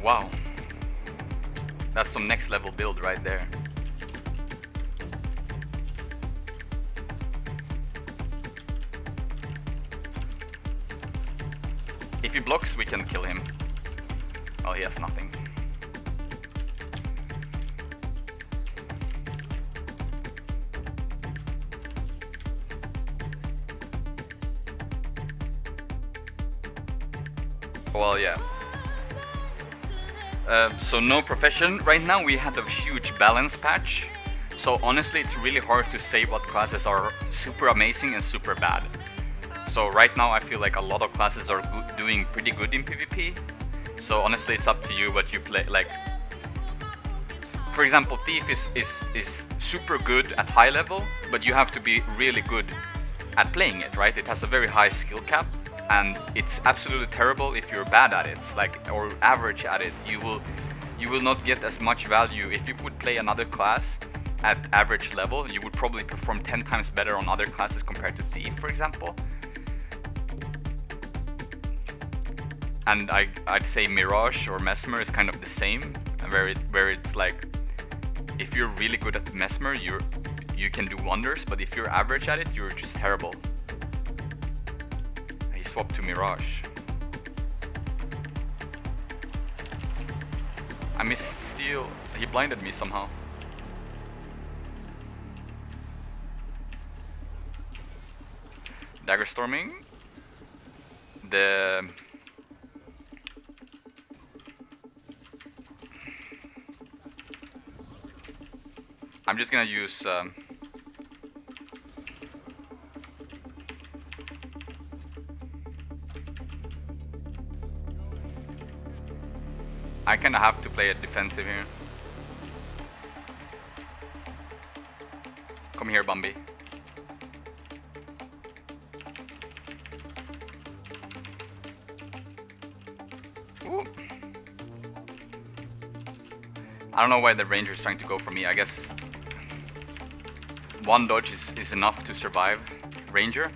Wow, that's some next level build right there. If he blocks, we can kill him. Well, he has nothing. Well, yeah. So no profession. Right now we had a huge balance patch. So honestly, it's really hard to say what classes are super amazing and super bad. So right now I feel like a lot of classes are doing pretty good in PvP. So honestly, it's up to you what you play. Like, for example, Thief is super good at high level, but you have to be really good at playing it, right? It has a very high skill cap, and it's absolutely terrible if you're bad at it, like, or average at it. You will not get as much value. If you would play another class at average level, you would probably perform 10 times better on other classes compared to Thief, for example. And I'd say Mirage or Mesmer is kind of the same, where it's like, if you're really good at Mesmer, you can do wonders, but if you're average at it, you're just terrible. He swapped to Mirage. I missed steal. He blinded me somehow. Dagger storming. I'm just gonna use I kinda have to play it defensive here. Come here, Bambi. Ooh. I don't know why the ranger is trying to go for me. I guess one dodge is enough to survive ranger.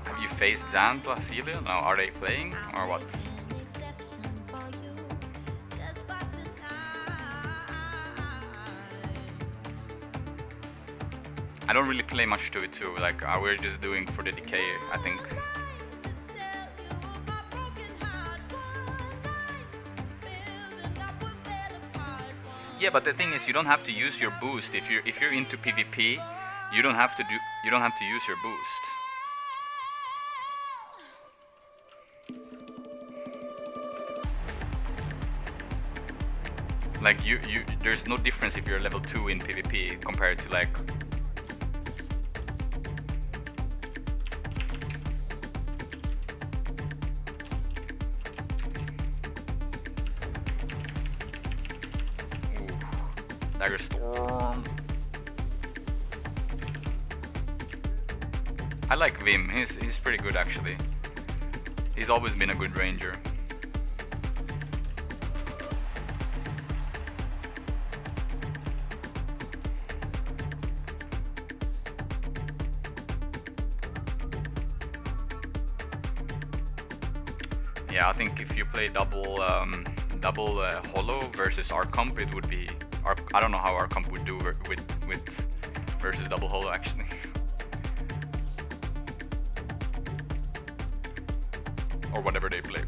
Have you faced Zan Basilio? No, are they playing or what? I don't really play much to it too, like we're just doing for the decay, I think. Yeah, but the thing is, you don't have to use your boost if you're into PvP. You don't have to use your boost. Like there's no difference if you're level 2 in PvP compared to like. Dagger Storm. I like Vim. He's pretty good actually. He's always been a good ranger. Yeah, I think if you play double Hollow versus Arcomp, it would be. I don't know how Arcomp would do with versus double Hollow actually. Or whatever they play.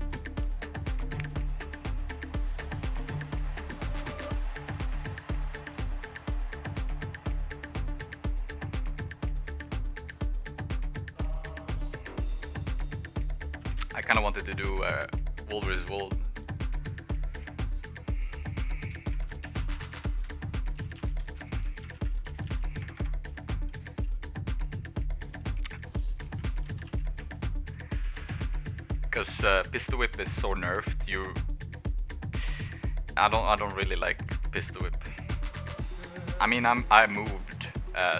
I kind of wanted to do Wold vs Wold. Because Pistol Whip is so nerfed. I don't really like Pistol Whip. I mean, I moved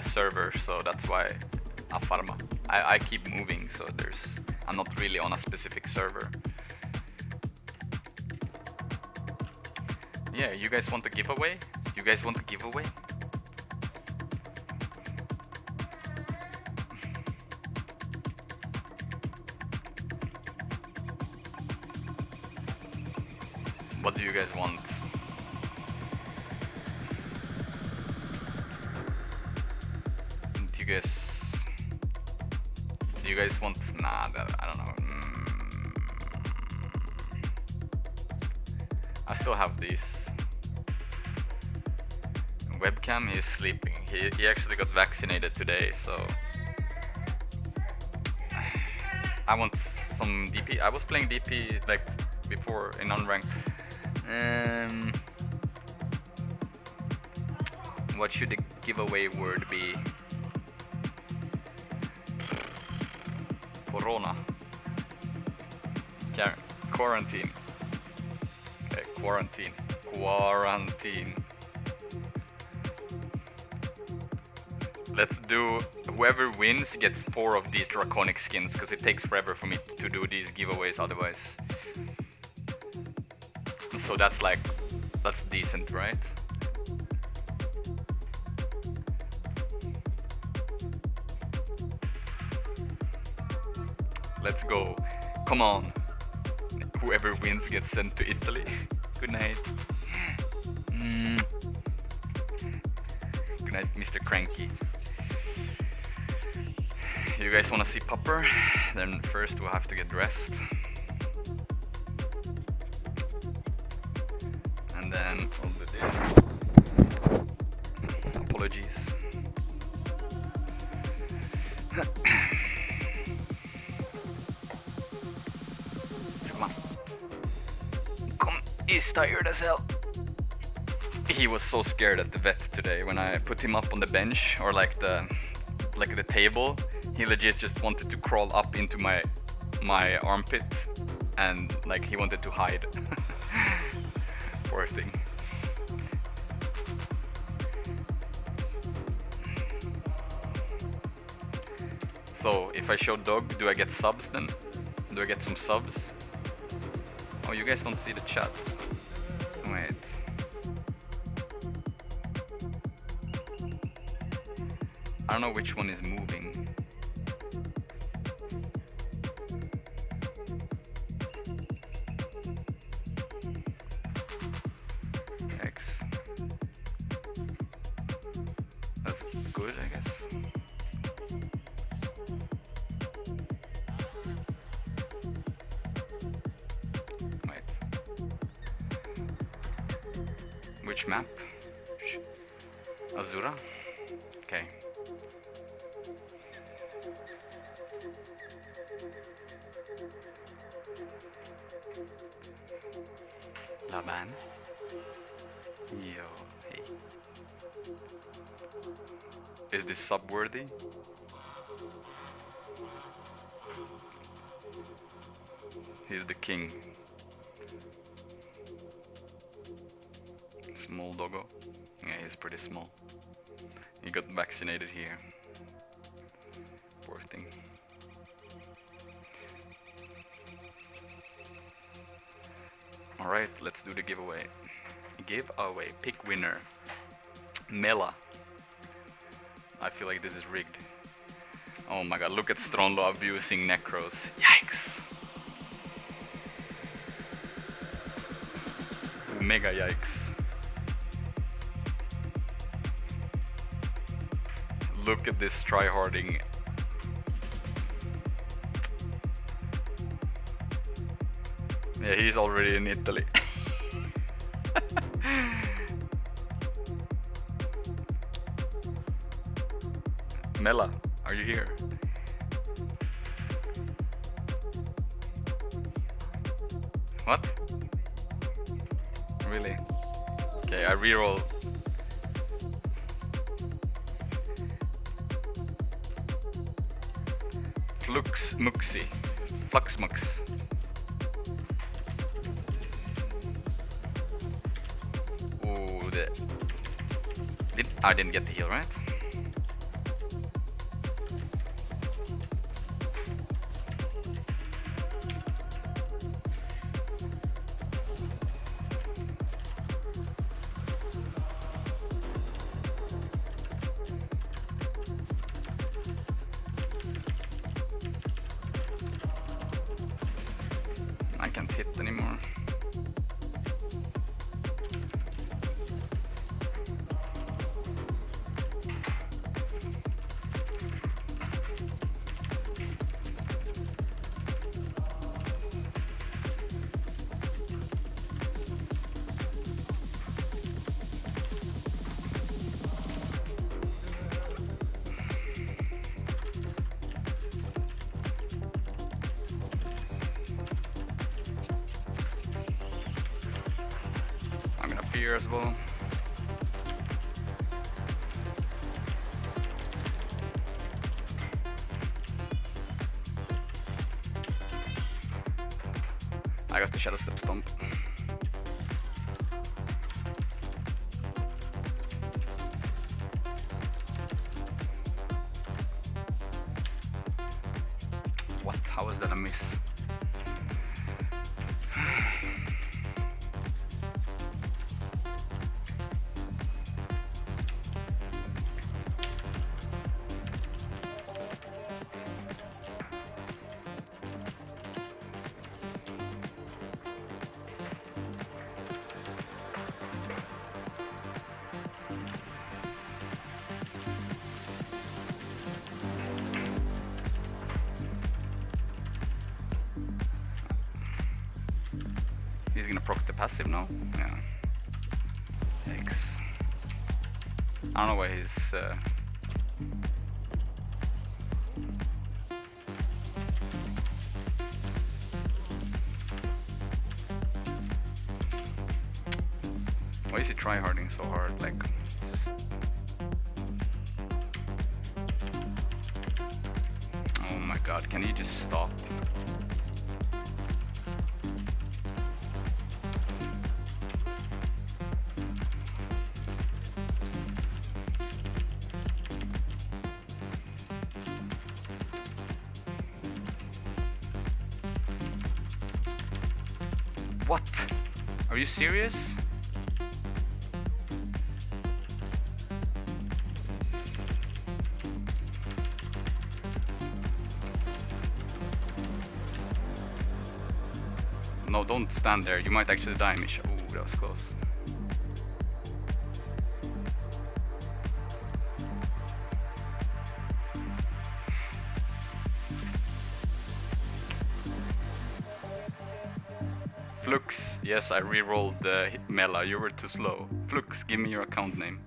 server, so that's why I keep moving. So I'm not really on a specific server. Yeah, you guys want a giveaway? You guys want a giveaway? What do you guys want? Do you guys want? Nah, I don't know. I still have these. Webcam, he's sleeping. He actually got vaccinated today, so I want some DP. I was playing DP like before in unranked. What should the giveaway word be? Corona. Quarantine. Okay, quarantine. Quarantine. Let's do, whoever wins gets 4 of these draconic skins, because it takes forever for me to do these giveaways otherwise. So that's decent, right? Let's go. Come on. Whoever wins gets sent to Italy. Good night. Good night, Mr. Cranky. You guys want to see Popper? Then first we'll have to get dressed. And then we'll do this. jeez. Come on. Come, he's tired as hell. He was so scared at the vet today when I put him up on the bench or like the table. He legit just wanted to crawl up into my armpit and like he wanted to hide. Poor thing. So if I show dog, do I get subs then? Do I get some subs? Oh, you guys don't see the chat. Wait. I don't know which one is moving. X. That's good, I guess. Wait. Which map? Azura? Okay. Laban. Yo, hey. Is this sub worthy? He's the king. Small doggo. Yeah, he's pretty small. He got vaccinated here. Poor thing. Alright, let's do the giveaway. Giveaway. Pick winner. Mela. I feel like this is rigged. Oh my god, look at Stronlo abusing Necros. Yikes! Mega yikes. Look at this tryharding. Yeah, he's already in Italy. Mela, are you here? What? Really? Okay, I reroll. Flux Muxi. Flux Mux. Ooh, I didn't get the heal, right? I can't hit anymore. I'm gonna fear as well. I got the Shadow Step Stomp. What? How was that a miss? He's gonna proc the passive now. Yeah. Yikes. I don't know why he's. Why is he tryharding so hard? Like, just... Oh my god, can you just stop? What? Are you serious? No, don't stand there. You might actually die, Misha. Ooh, that was close. Flux, yes, I re-rolled Mela. You were too slow. Flux, give me your account name.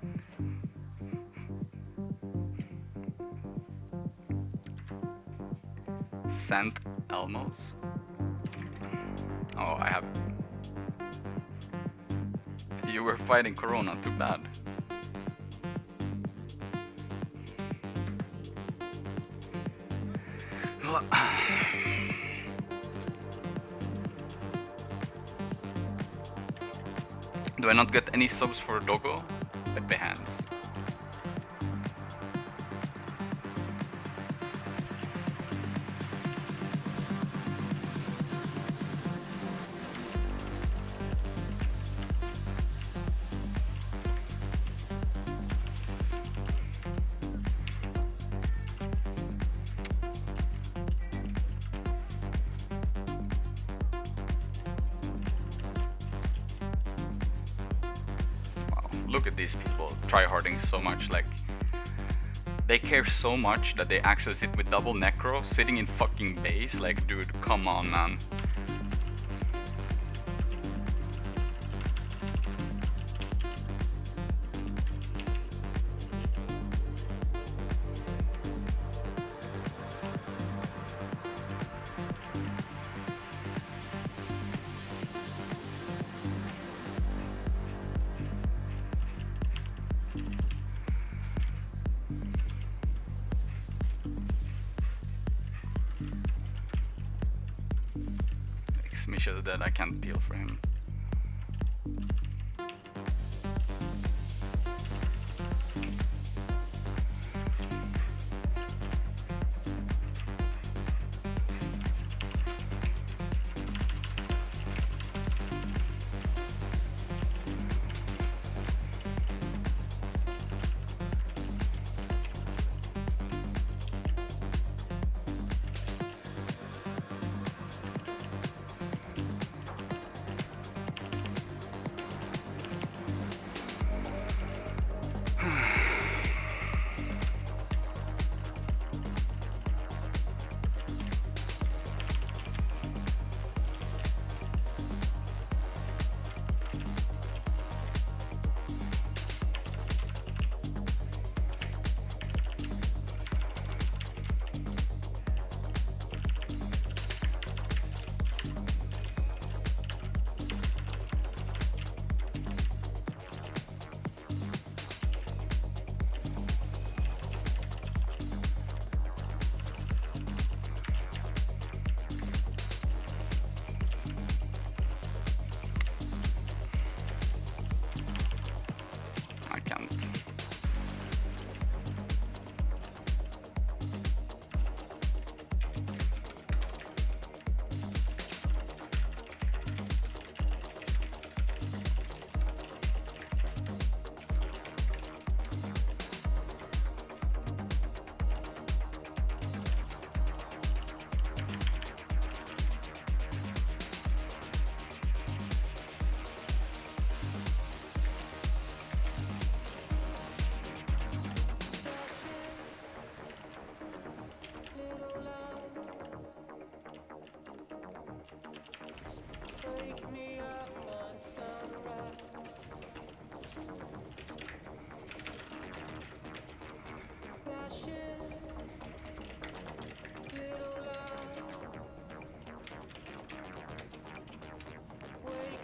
Sant Elmos. Oh, I have. You were fighting Corona. Too bad. Do I not get any subs for Dogo? Pepe hands. Look at these people tryharding so much, like they care so much that they actually sit with double necro sitting in fucking base. Like, dude, come on, man. Misha's dead, I can't peel for him.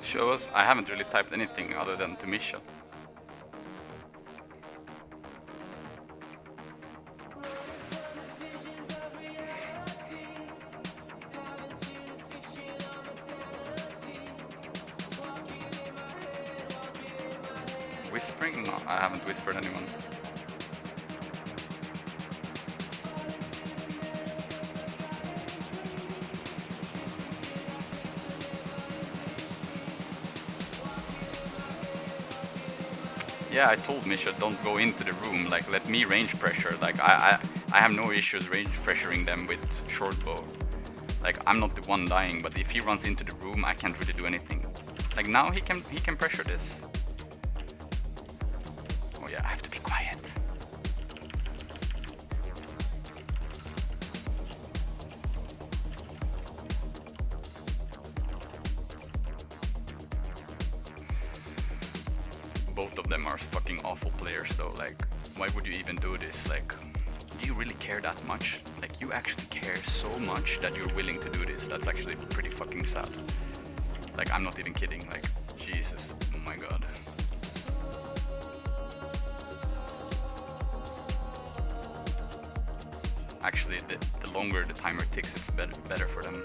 Show us. I haven't really typed anything other than to Misha. Whispering? No, I haven't whispered anyone. Yeah, I told Misha don't go into the room, like let me range pressure. Like I have no issues range pressuring them with short bow. Like I'm not the one dying, but if he runs into the room, I can't really do anything. Like now he can pressure this. Oh yeah, I have to be quiet. Both of them are fucking awful players though, like why would you even do this? Like, do you really care that much? Like you actually care so much that you're willing to do this. That's actually pretty fucking sad. Like I'm not even kidding, like Jesus, oh my god. Actually the longer the timer ticks, it's better for them.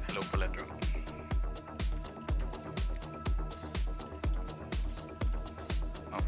Hello, Paletro. Oh.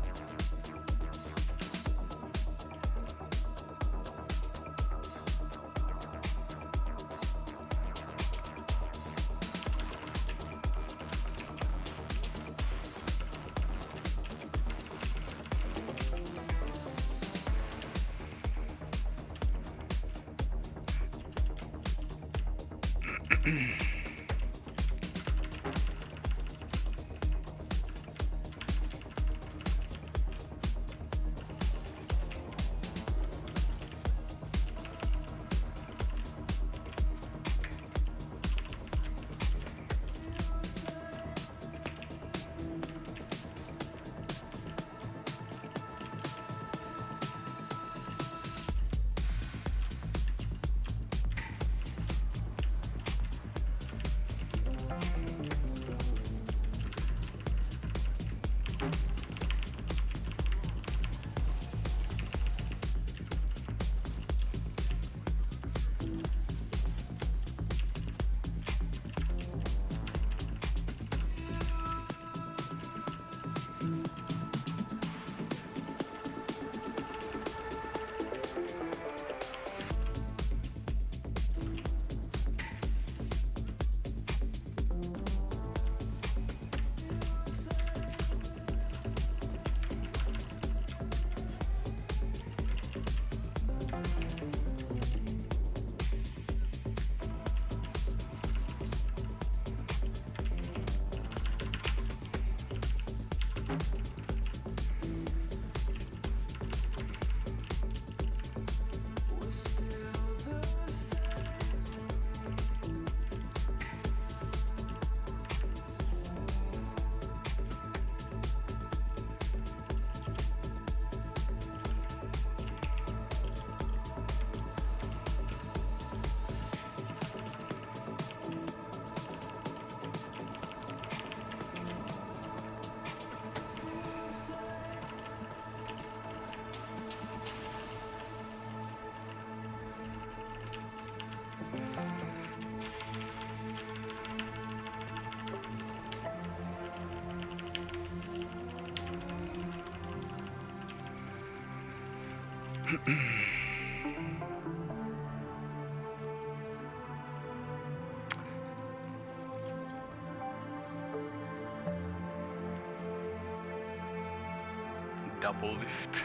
Double lift.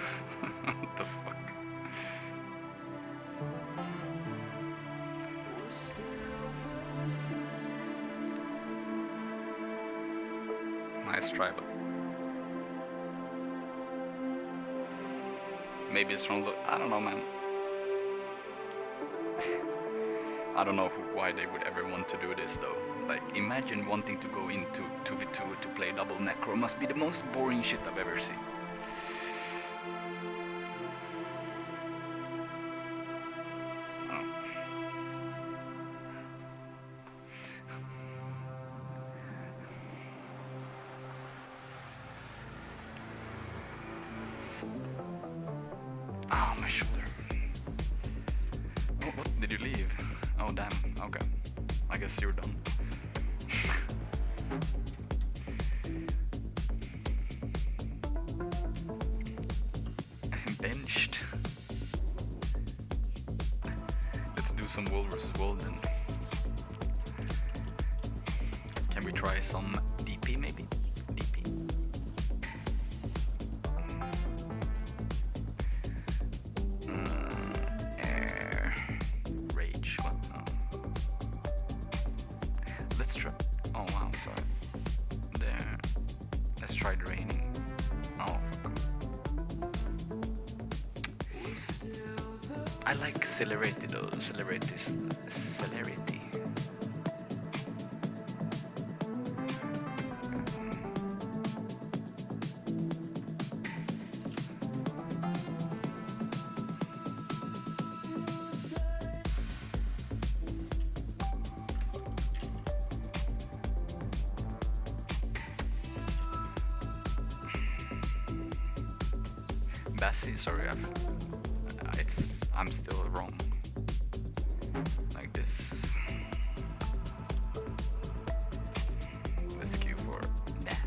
What the fuck? Nice tribal. Maybe it's from I don't know, man. I don't know why they would ever want to do this though. Like, imagine wanting to go into 2v2 to play double necro. Must be the most boring shit I've ever seen. Oh, my shoulder. Oh, what? Did you leave? Oh, damn. Okay. I guess you're done. Benched. Let's do some wall versus wall then. Can we try some DP maybe? DP. Air. Rage. What? No. Let's try. Oh wow, sorry. There. Let's try draining. Oh fuck. I like celerity though. Celerity. Bassi, sorry, I'm still wrong. Like this. Let's queue for that.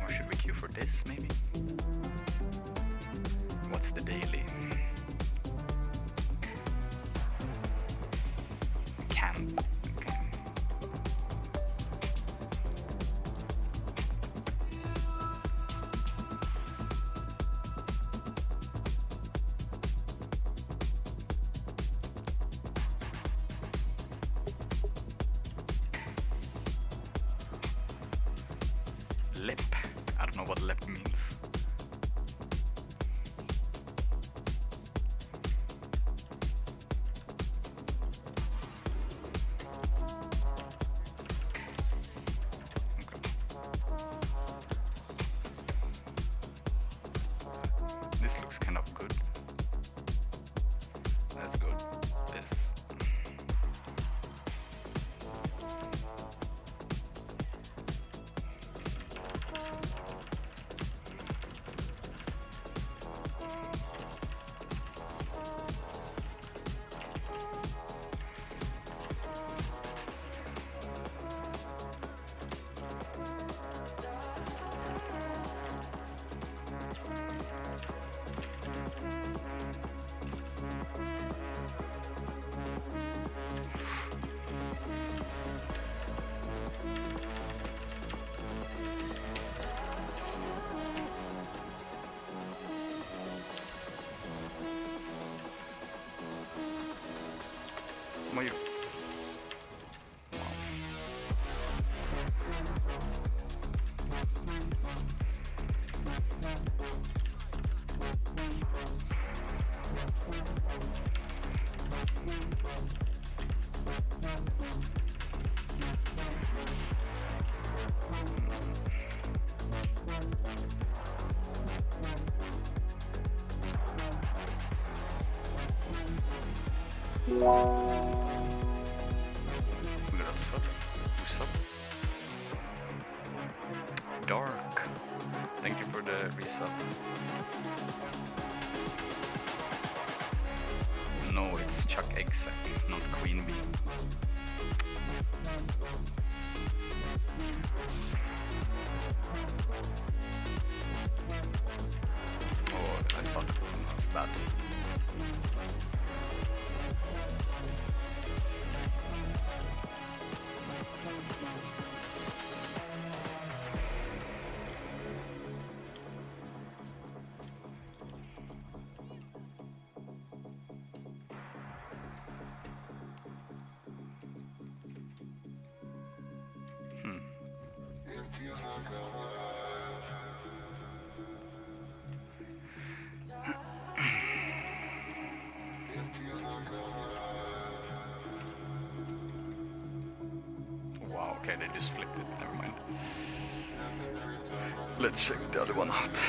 Or should we queue for this maybe? What's the daily? Camp. Okay. Lip. I don't know what lip means. This looks kind of good. Let's go this. Wait. Look at that sub. You sub. Dark. Thank you for the resub. No, it's Chuck Exec, not Queen Bee. Oh, I saw that one. That's bad. Wow, okay, they just flipped it. Never mind. Let's check the other one out.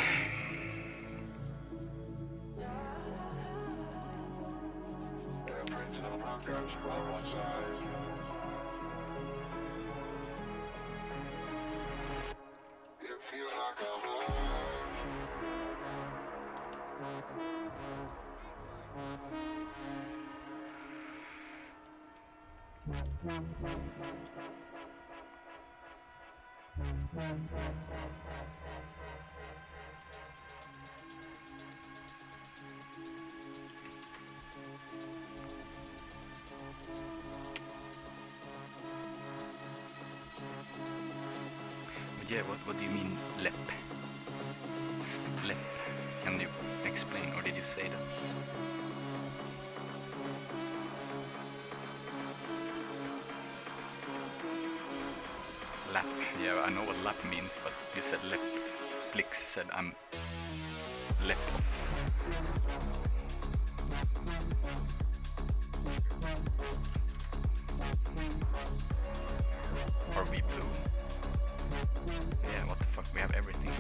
But yeah, what do you mean lep? Lep. Can you explain, or did you say that? Lap. Yeah, I know what lap means, but you said lep. Flix said I'm lep off. Are we blue? Yeah, what the fuck? We have everything.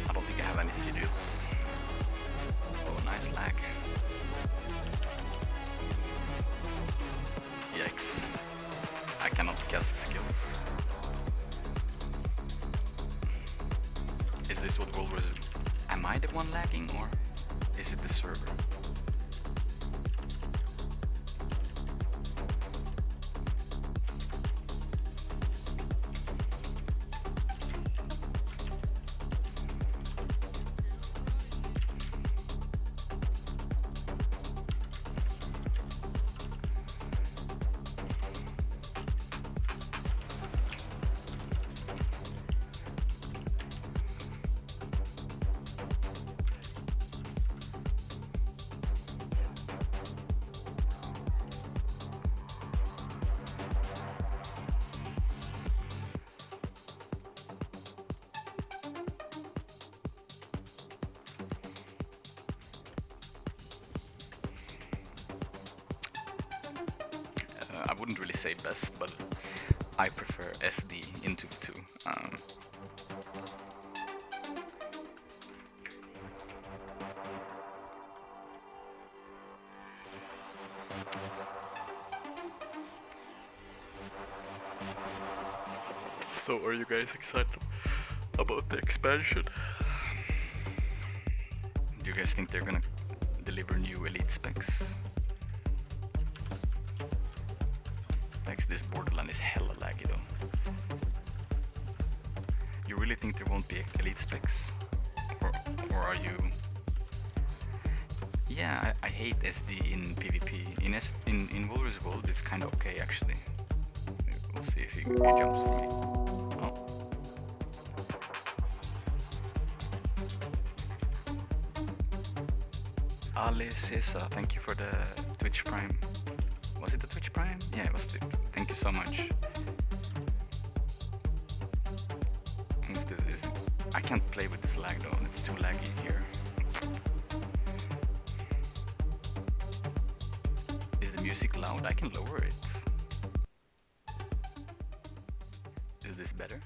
I don't think I have any serials. Oh, nice lag. Yikes. I cannot cast skills. Is this what World War Z? Am I the one lagging, or is it the server? I wouldn't really say best, but I prefer SD into 2. So are you guys excited about the expansion? Do you guys think they're gonna deliver new elite specs? Like, this Borderland is hella laggy though. You really think there won't be elite specs? Or are you... Yeah, I hate SD in PvP. In Walrus World it's kinda okay actually. We'll see if he jumps for me. Oh. Ale Cesar, thank you for the Twitch Prime. Was it the Twitch Prime? Yeah, it was. Thank you so much. Let's do this. I can't play with this lag though, it's too laggy here. Is the music loud? I can lower it. Is this better?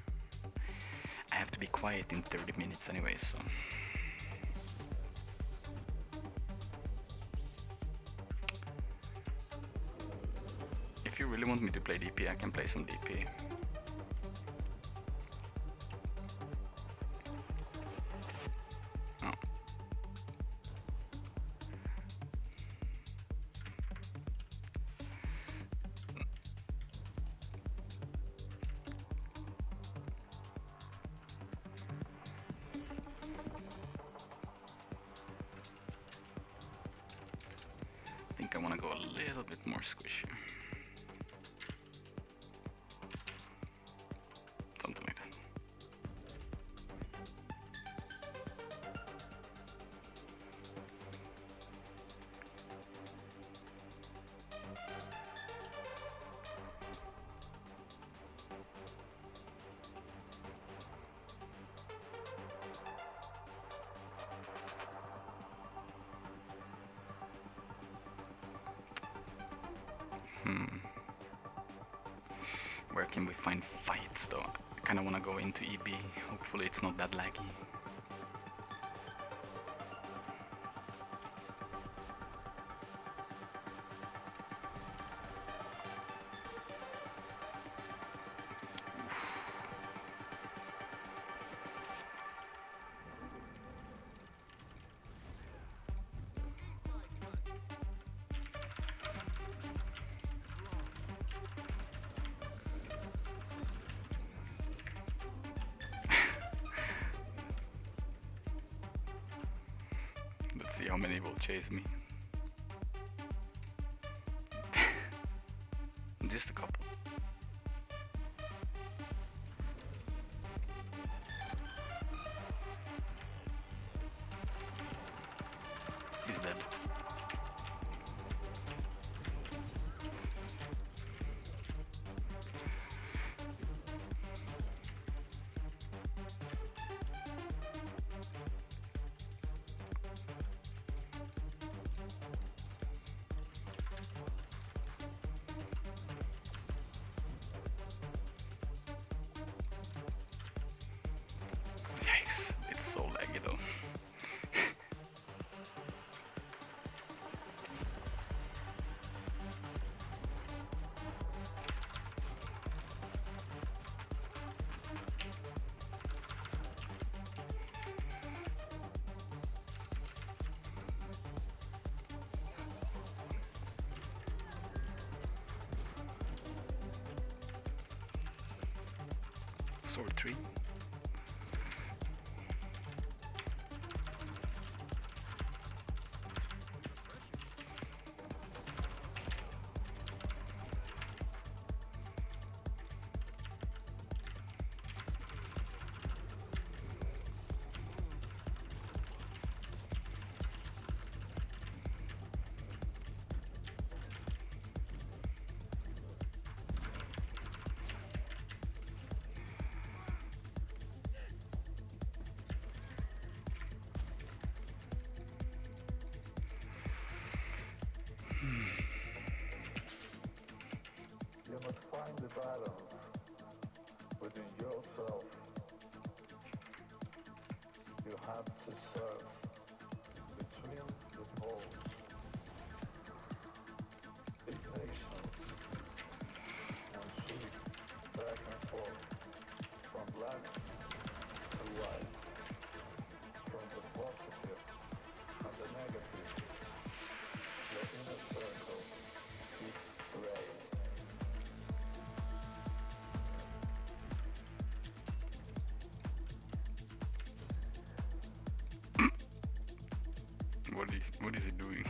I have to be quiet in 30 minutes anyway, so... If you really want me to play DP, I can play some DP. Oh. I think I want to go a little bit more squishy. Something like that. Where can we find fights though? I kinda wanna go into EB. Hopefully it's not that laggy. Let's see how many will chase me. Just a couple. He's dead. Yikes, it's so laggy though. Sword 3. You must find the balance within yourself. You have to surf between the poles. Be patient and shift back and forth from black to white, from the positive and the negative. Your inner circle is gray. What is he doing?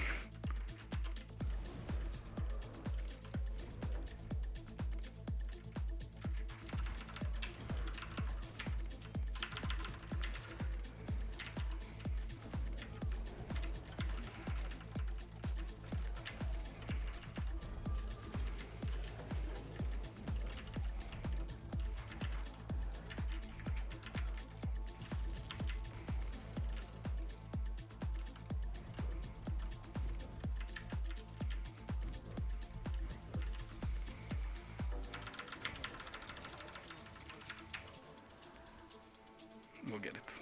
We'll get it.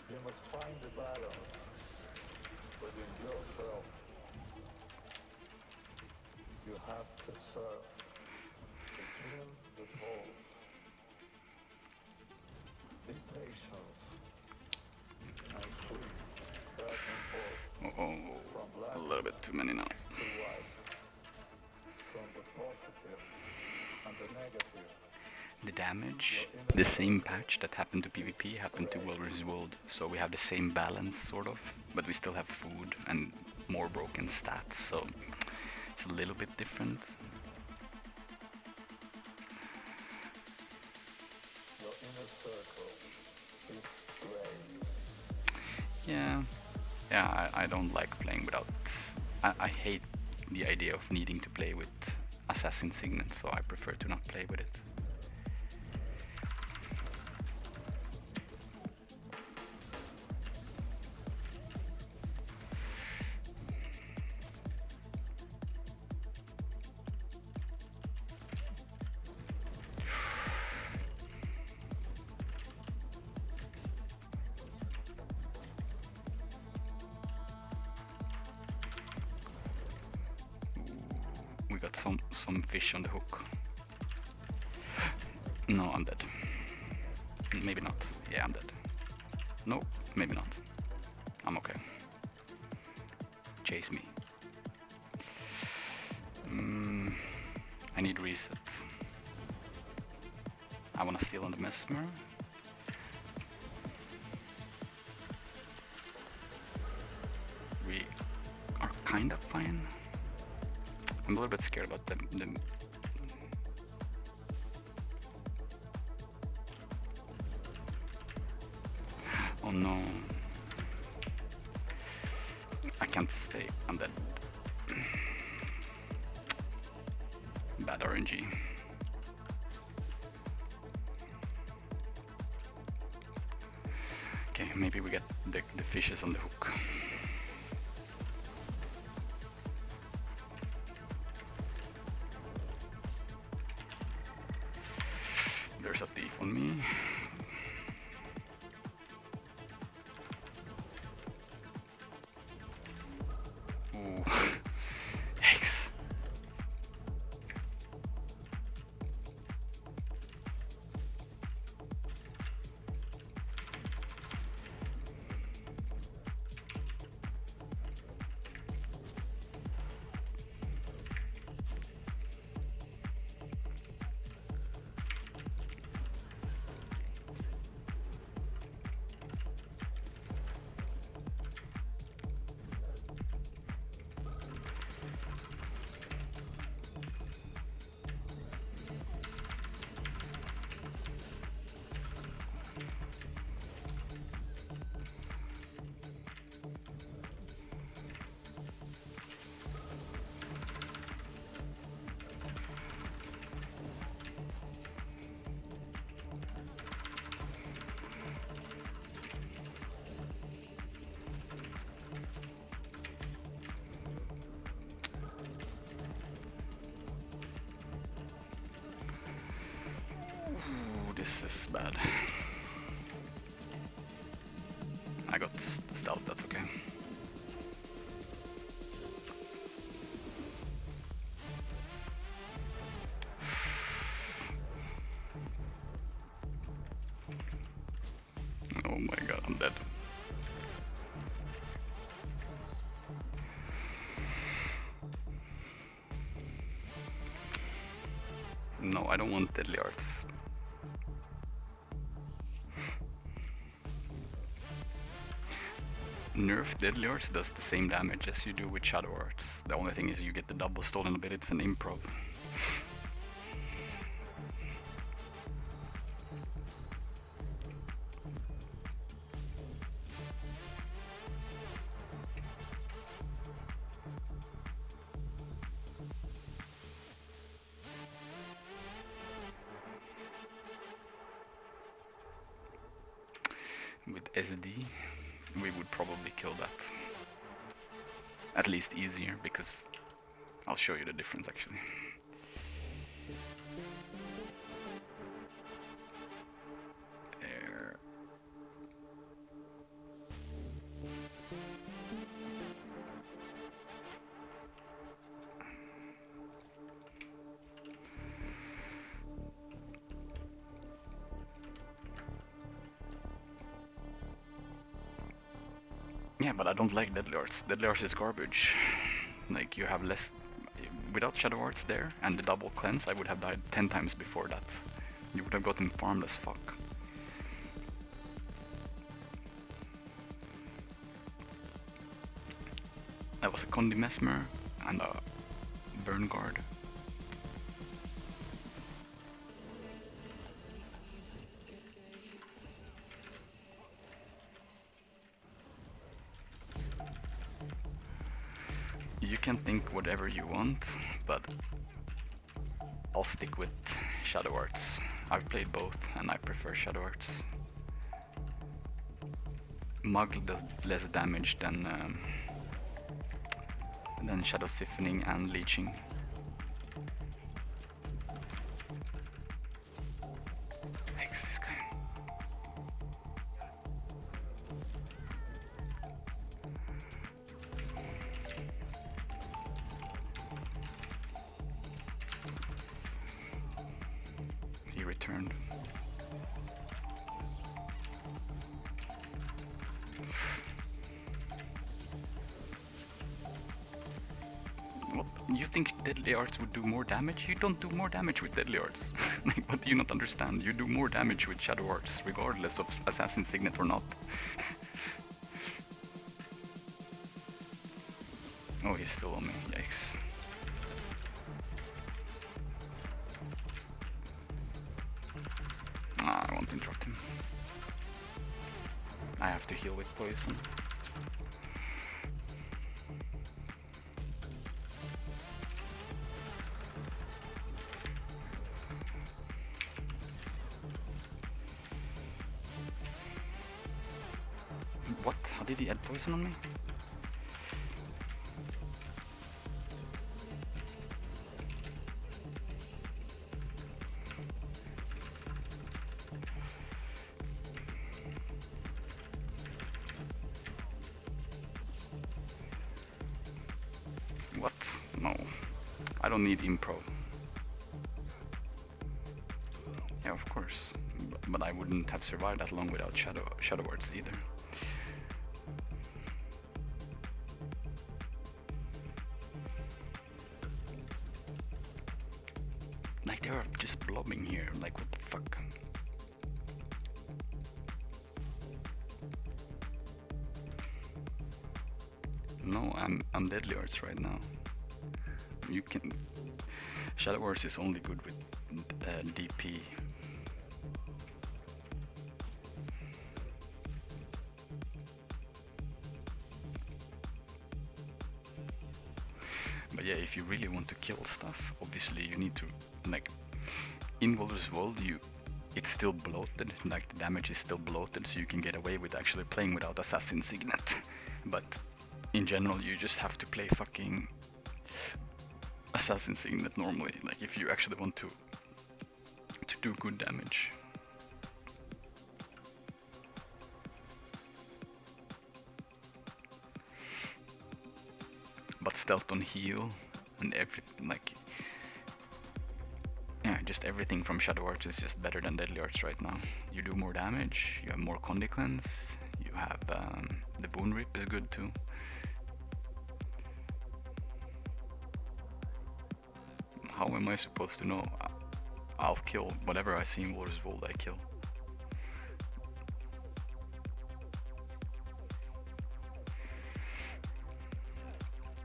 You must find the balance within yourself. You have to surf between the poles. Be patient and swing back and forth Oh, from black a little bit too many now. to white, from the positive and the negative. The damage, the same patch that happened to PvP happened to World vs. World, so we have the same balance sort of, but we still have food and more broken stats, so it's a little bit different. Your inner circle is gray. Yeah, I don't like playing without... I hate the idea of needing to play with Assassin Signet, so I prefer to not play with it. We got some fish on the hook. No, I'm dead. Maybe not. Yeah, I'm dead. No, maybe not. I'm okay. Chase me. I need reset. I wanna steal on the Mesmer. We are kind of fine. I'm a little bit scared about the Oh no. I can't stay. I'm dead. Bad RNG. Okay, maybe we get the fishes on the hook. There's a thief on me. Ooh. Yikes. Ooh, this is bad. I got stealth, that's okay. Oh my god, I'm dead. No, I don't want deadly arts. Nerf deadly arts does the same damage as you do with shadow arts. The only thing is you get the double stolen abilities and improv. with SD, we would probably kill that. At least easier, because I'll show you the difference actually. There. Yeah, but I don't like Deadly Arts. Deadly Arts is garbage. Like, you have less... Without Shadow Arts there, and the double cleanse, I would have died 10 times before that. You would have gotten farmed as fuck. That was a Condi Mesmer and a Burn Guard. You can think whatever you want, but I'll stick with Shadow Arts. I've played both and I prefer Shadow Arts. Muggle does less damage than Shadow Siphoning and Leeching. X this guy. He returned. What? You think Deadly Arts would do more damage? You don't do more damage with Deadly Arts. Like, what do you not understand? You do more damage with Shadow Arts, regardless of Assassin's Signet or not. Oh, he's still on me. Yikes. Ah, I won't interrupt him. I have to heal with poison. What? How did he add poison on me? What? No. I don't need impro. Yeah, of course. But I wouldn't have survived that long without Shadow Arts either. Like, they're just blobbing here. Like, what the fuck? No, I'm Deadly Arts right now. You can... Shadow Arts is only good with DP. But yeah, if you really want to kill stuff, obviously you need to, like, in Baldur's World, it's still bloated, like the damage is still bloated, so you can get away with actually playing without Assassin's Signet. But in general, you just have to play fucking Assassin's Signet normally, like if you actually want to do good damage. But stealth on heal and everything, like, yeah, just everything from Shadow Arts is just better than Deadly Arts right now. You do more damage, you have more Condi Cleanse, you have the Boon Rip is good too. How am I supposed to know? I'll kill whatever I see in Baldur's World, I kill.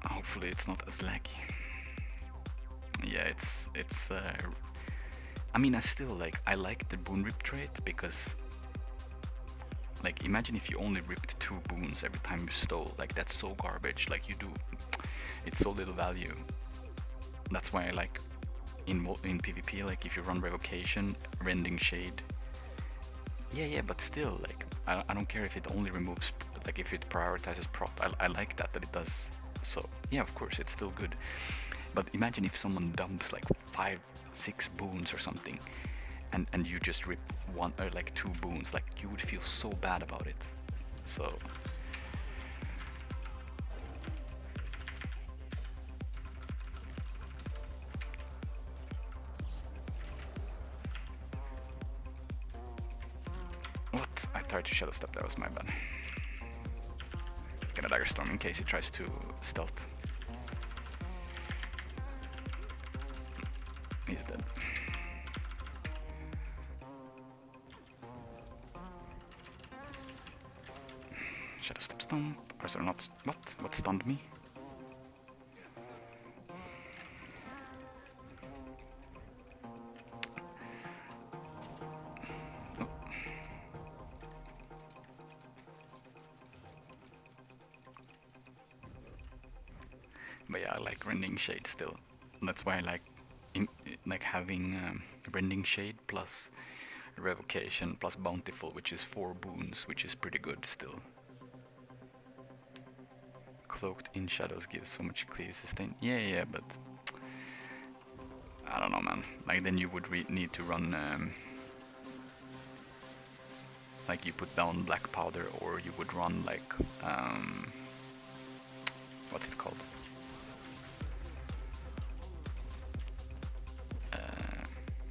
Hopefully it's not as laggy. Yeah, it's I mean, I like the Boon Rip trait because, like, imagine if you only ripped 2 boons every time you stole. Like, that's so garbage. Like, it's so little value. That's why I like in PvP, like, if you run Revocation, Rending Shade, Yeah, but still, like, I don't care if it only removes, like, if it prioritizes prot. I like that it does. So yeah, of course, it's still good. But imagine if someone dumps like 5, 6 boons or something, and you just rip one or like 2 boons. Like, you would feel so bad about it. So. What? I tried to shadow step, that was my bad. Get a dagger storm in case he tries to stealth. He's dead. Shadow step stomp. Or sorry, not. What? What stunned me? Oh. But yeah, I like Rending Shade still. That's why I like having Rending Shade plus Revocation plus Bountiful, which is 4 boons, which is pretty good still. Cloaked in Shadows gives so much cleave sustain. Yeah, but I don't know, man. Like, then you would need to run like, you put down Black Powder, or you would run like what's it called?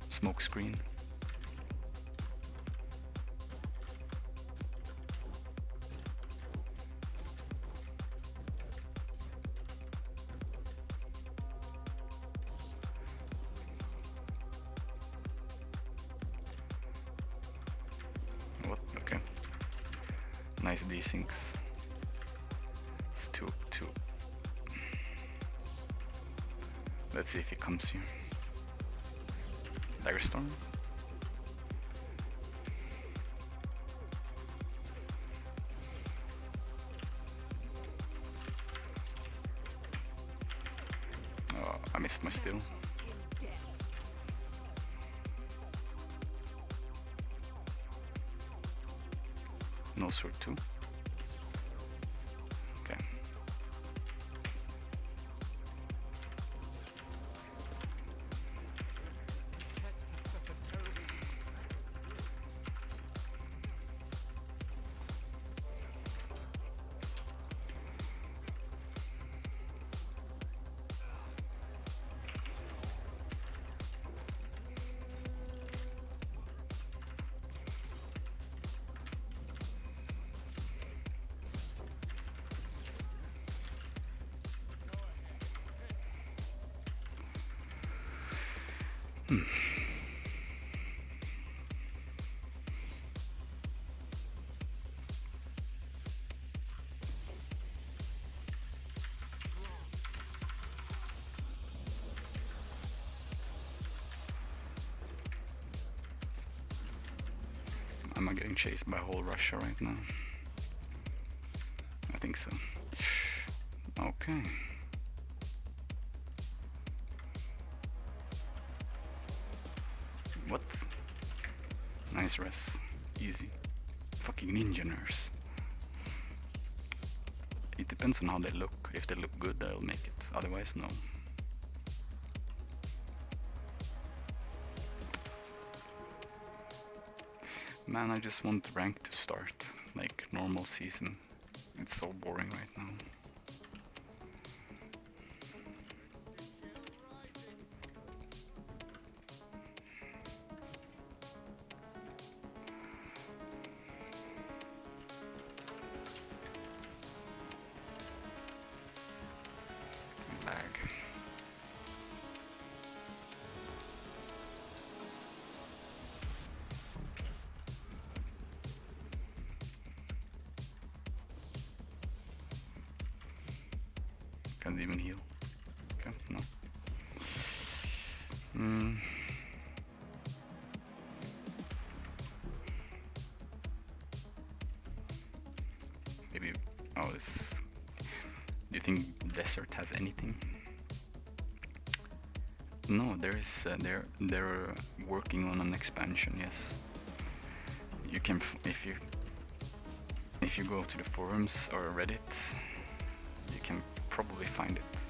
Smoke screen. What? Okay. Nice desyncs. It's 2. Let's see if he comes here. Dagger Storm. Oh, I missed my steal. No sword 2. Okay. Am I getting chased by whole Russia right now? I think so. Okay. What? Nice res. Easy. Fucking ninja nurse. It depends on how they look. If they look good, they'll make it. Otherwise, no. Man, I just want rank to start. Like, normal season. It's so boring right now. Lag. Can't even heal. Okay, no. Maybe. Oh, this. Do you think Desert has anything? No, there is. They're working on an expansion. Yes. You can if you go to the forums or Reddit, you can probably find it.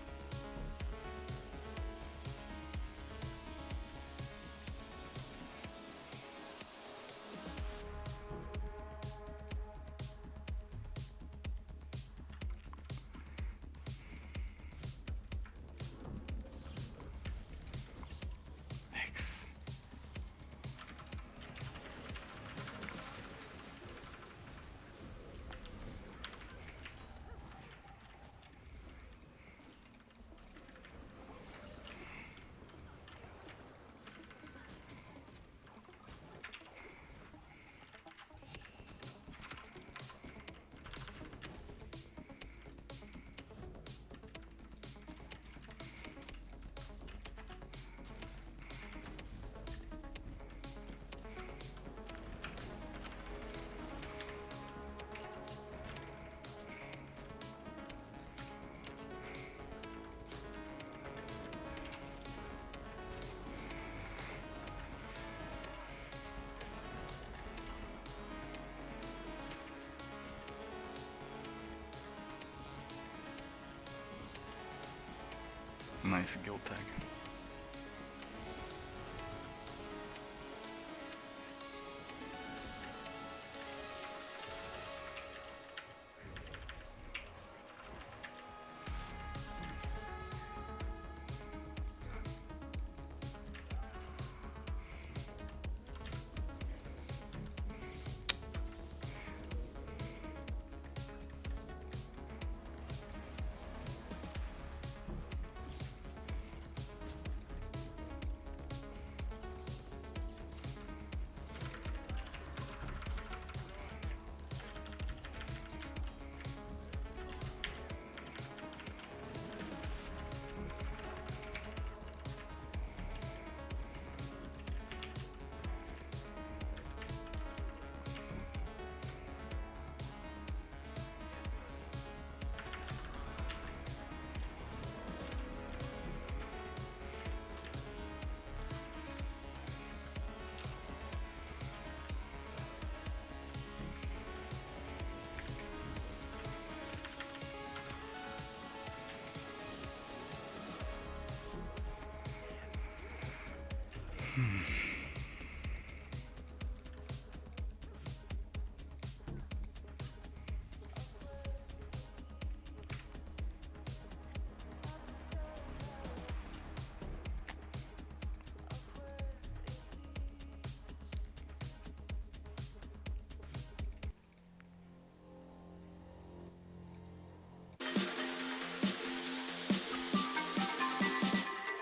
X. Nice guild tag.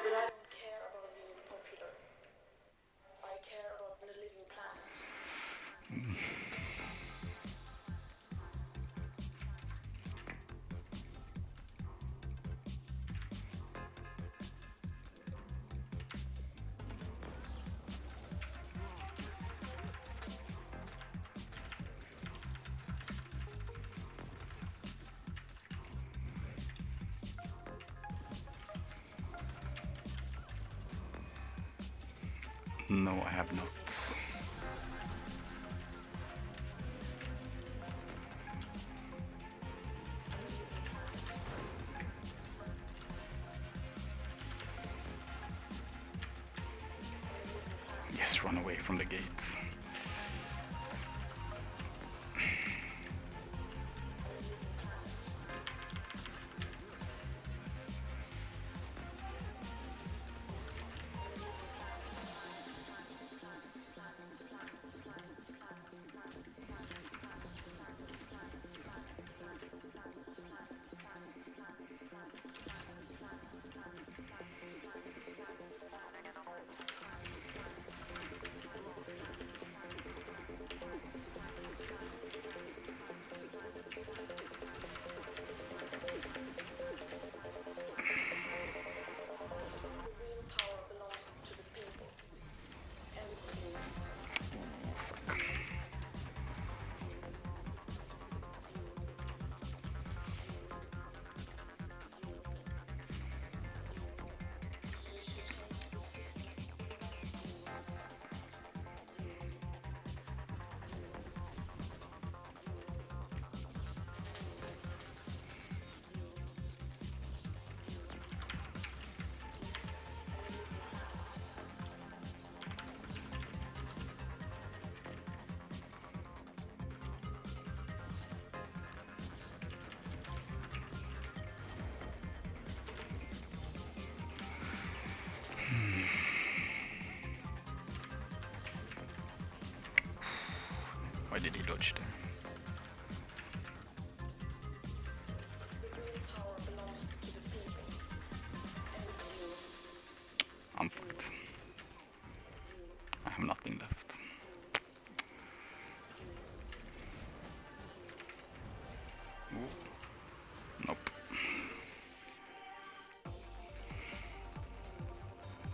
But I don't care about being popular. I care about the living planet. No, I have not. Yes, run away from the gate. dodge there. The real power belongs to the people. And you, I'm fucked. I have nothing left. Ooh. Nope.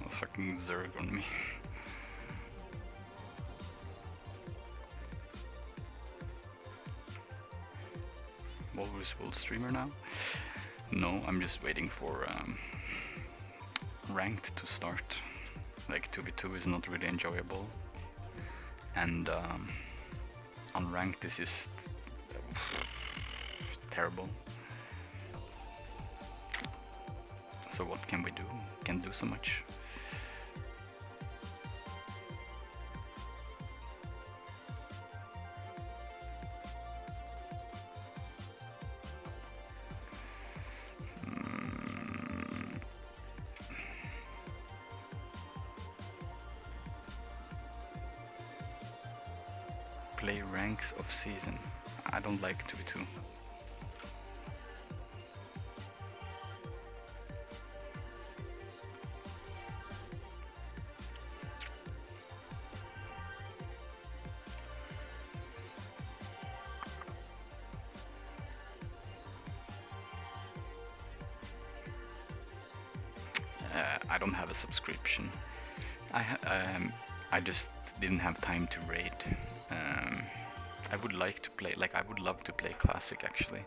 A fucking Zerg on me. Walrus World Streamer now? No, I'm just waiting for ranked to start. Like 2v2 is not really enjoyable, and unranked is just terrible. So what can we do? Can't do so much. Play ranks of season. I don't like 2v2. I don't have a subscription. I just didn't have time to raid. I would like to play, like I would love to play Classic actually.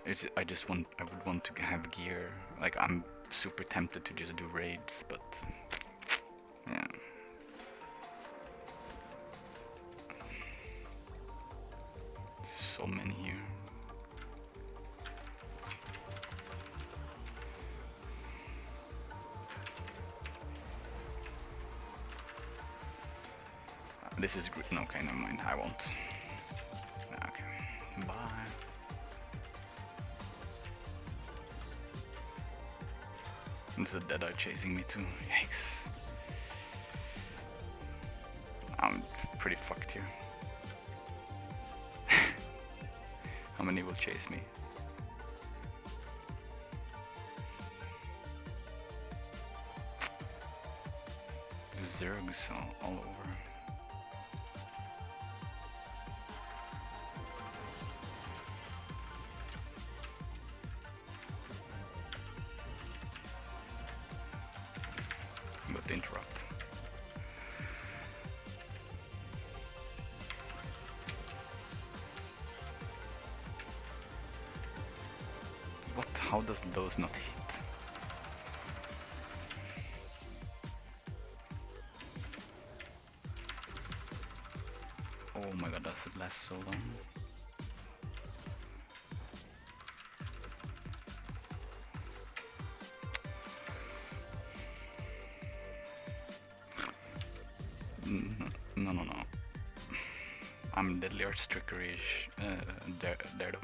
I would want to have gear. Like I'm super tempted to just do raids, but yeah. So many here. This is good. Okay, never mind. I won't. Okay, bye. There's a Deadeye chasing me too. Yikes. I'm pretty fucked here. How many will chase me? Zergs all over. But interrupt. What? How does those not hit? Oh my god, does it last so long? No. I'm Deadly Arts Trickery-ish, Daredevil.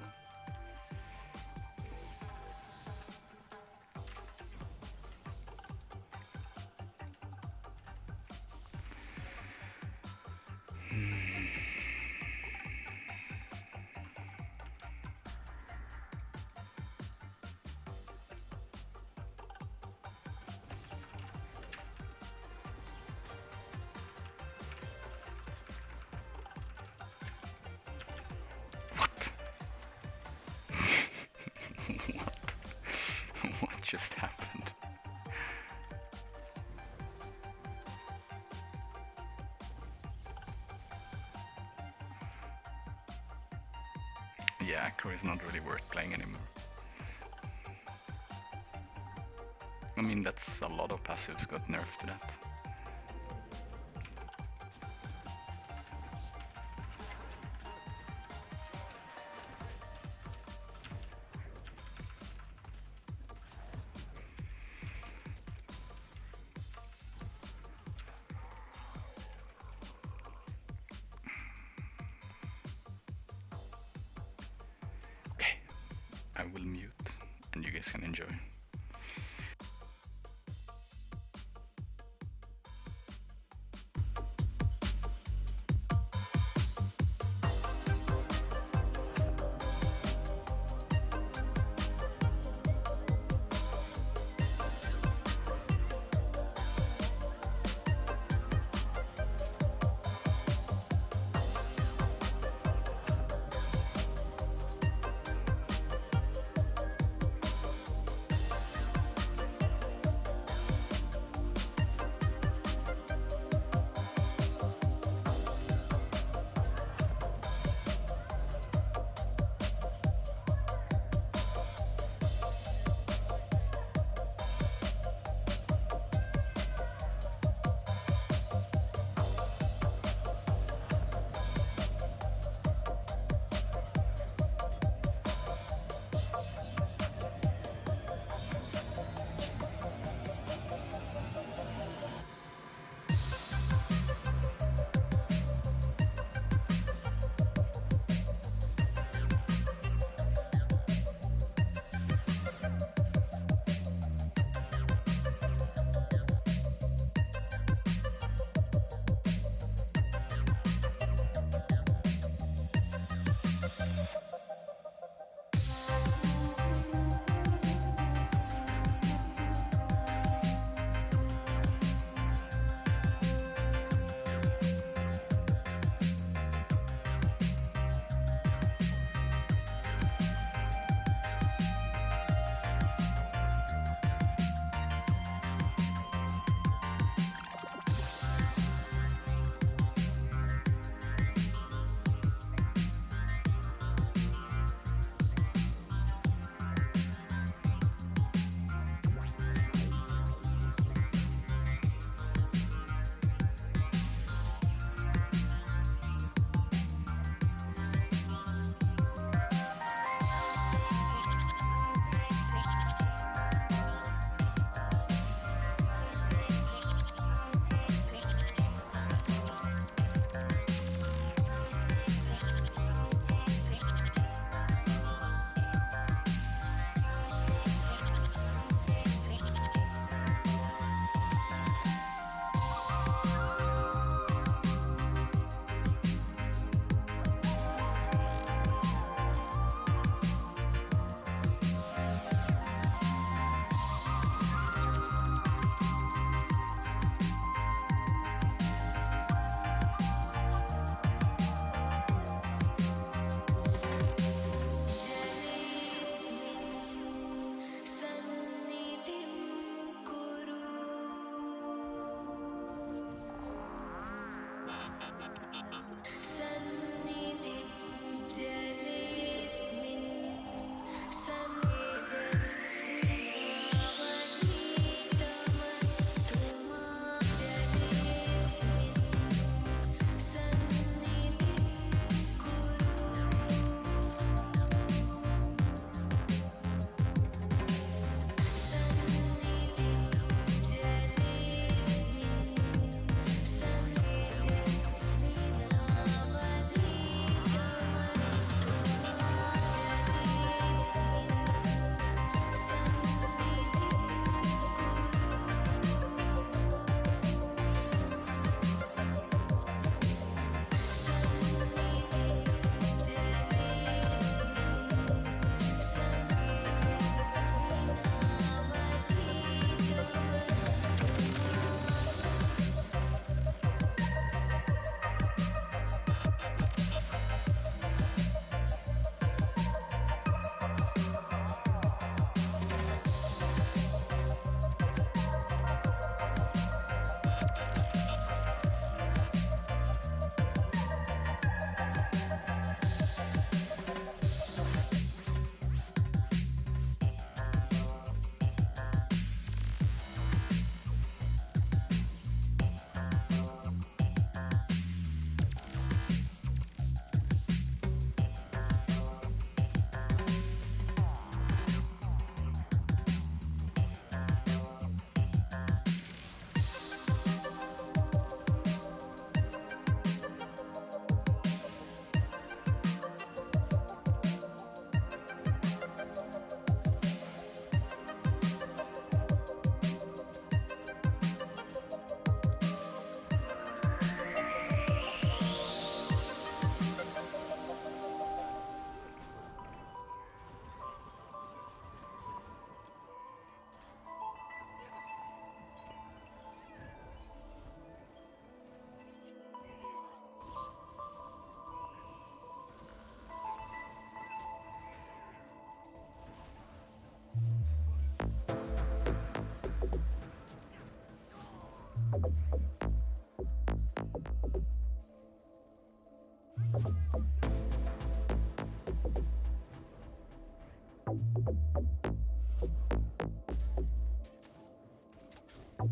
What just happened? Yeah, Acro is not really worth playing anymore. I mean, that's a lot of passives got nerfed to that. I will mute and you guys can enjoy.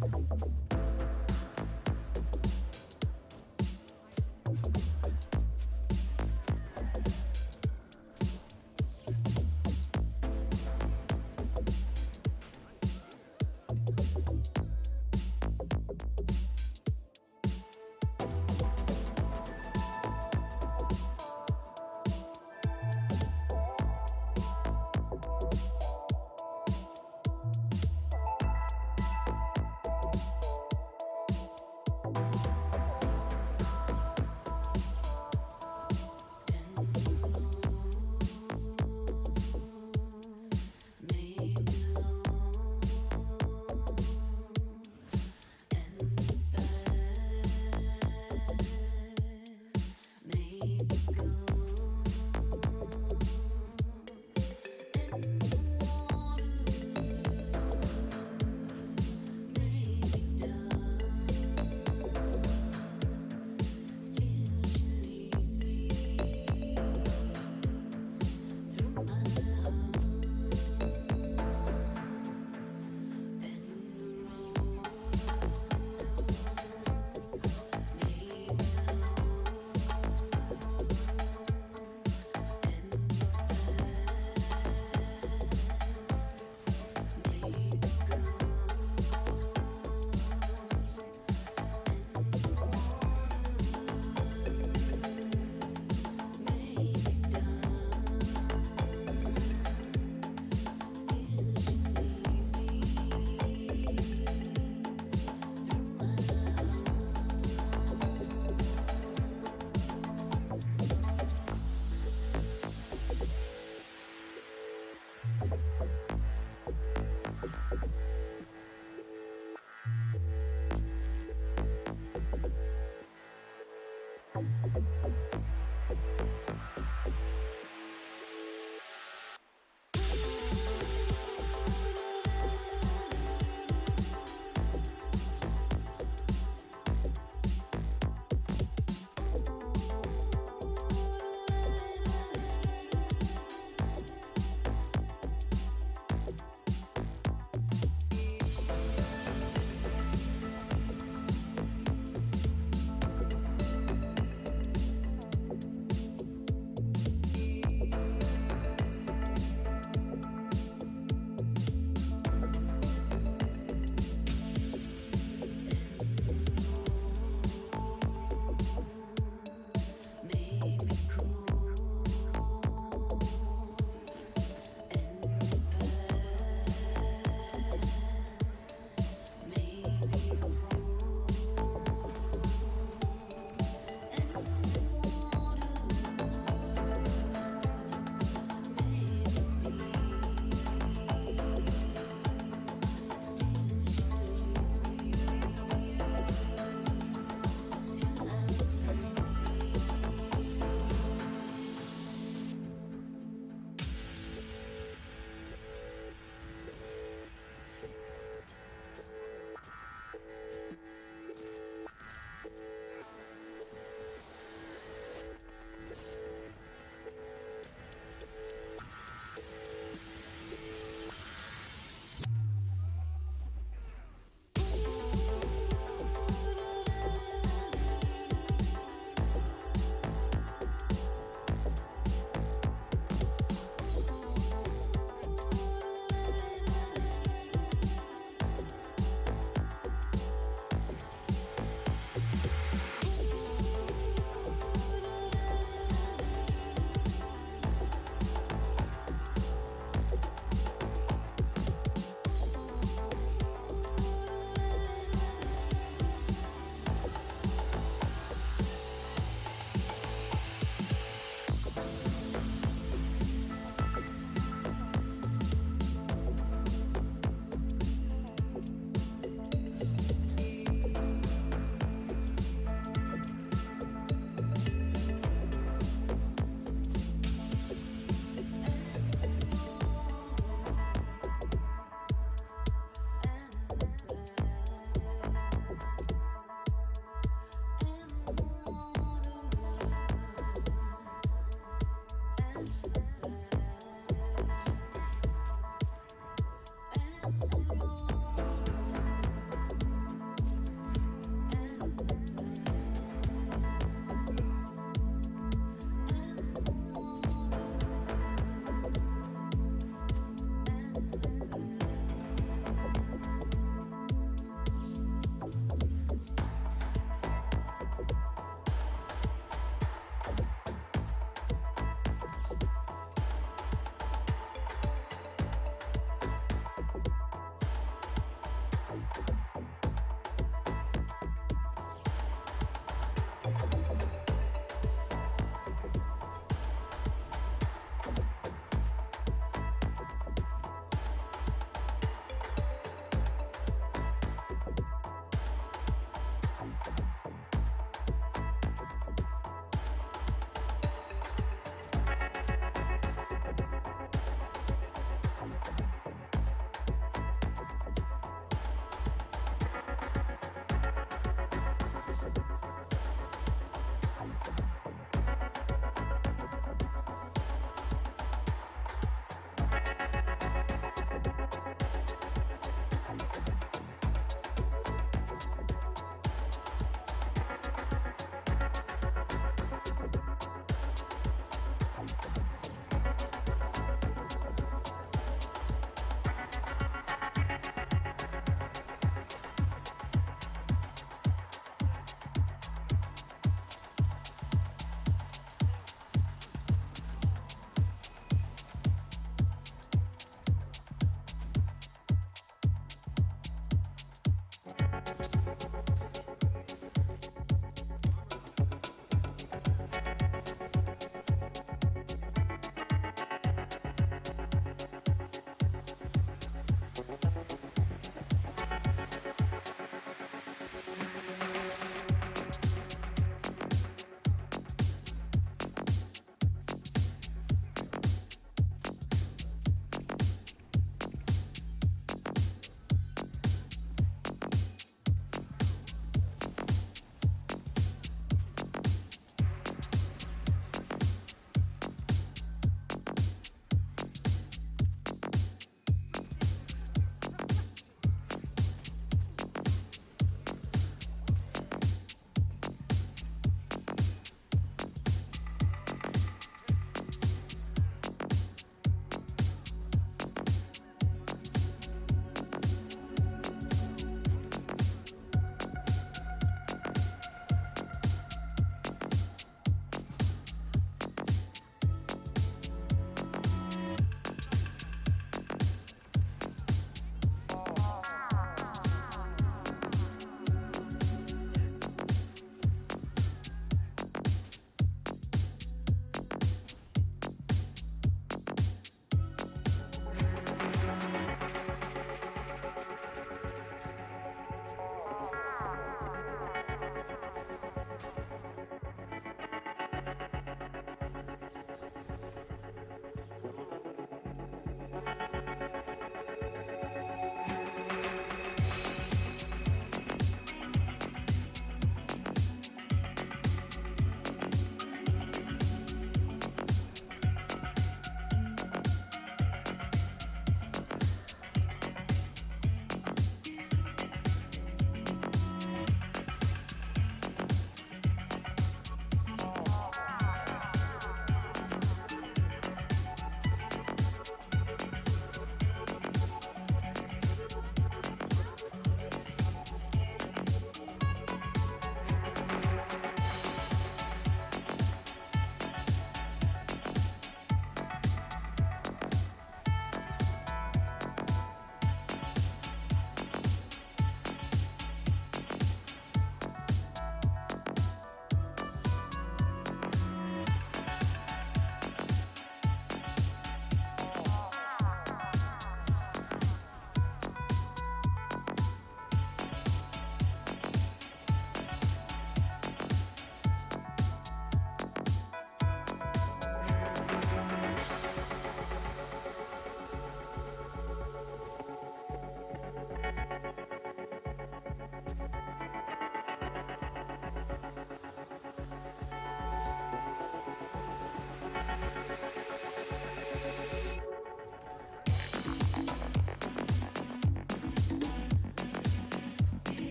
Thank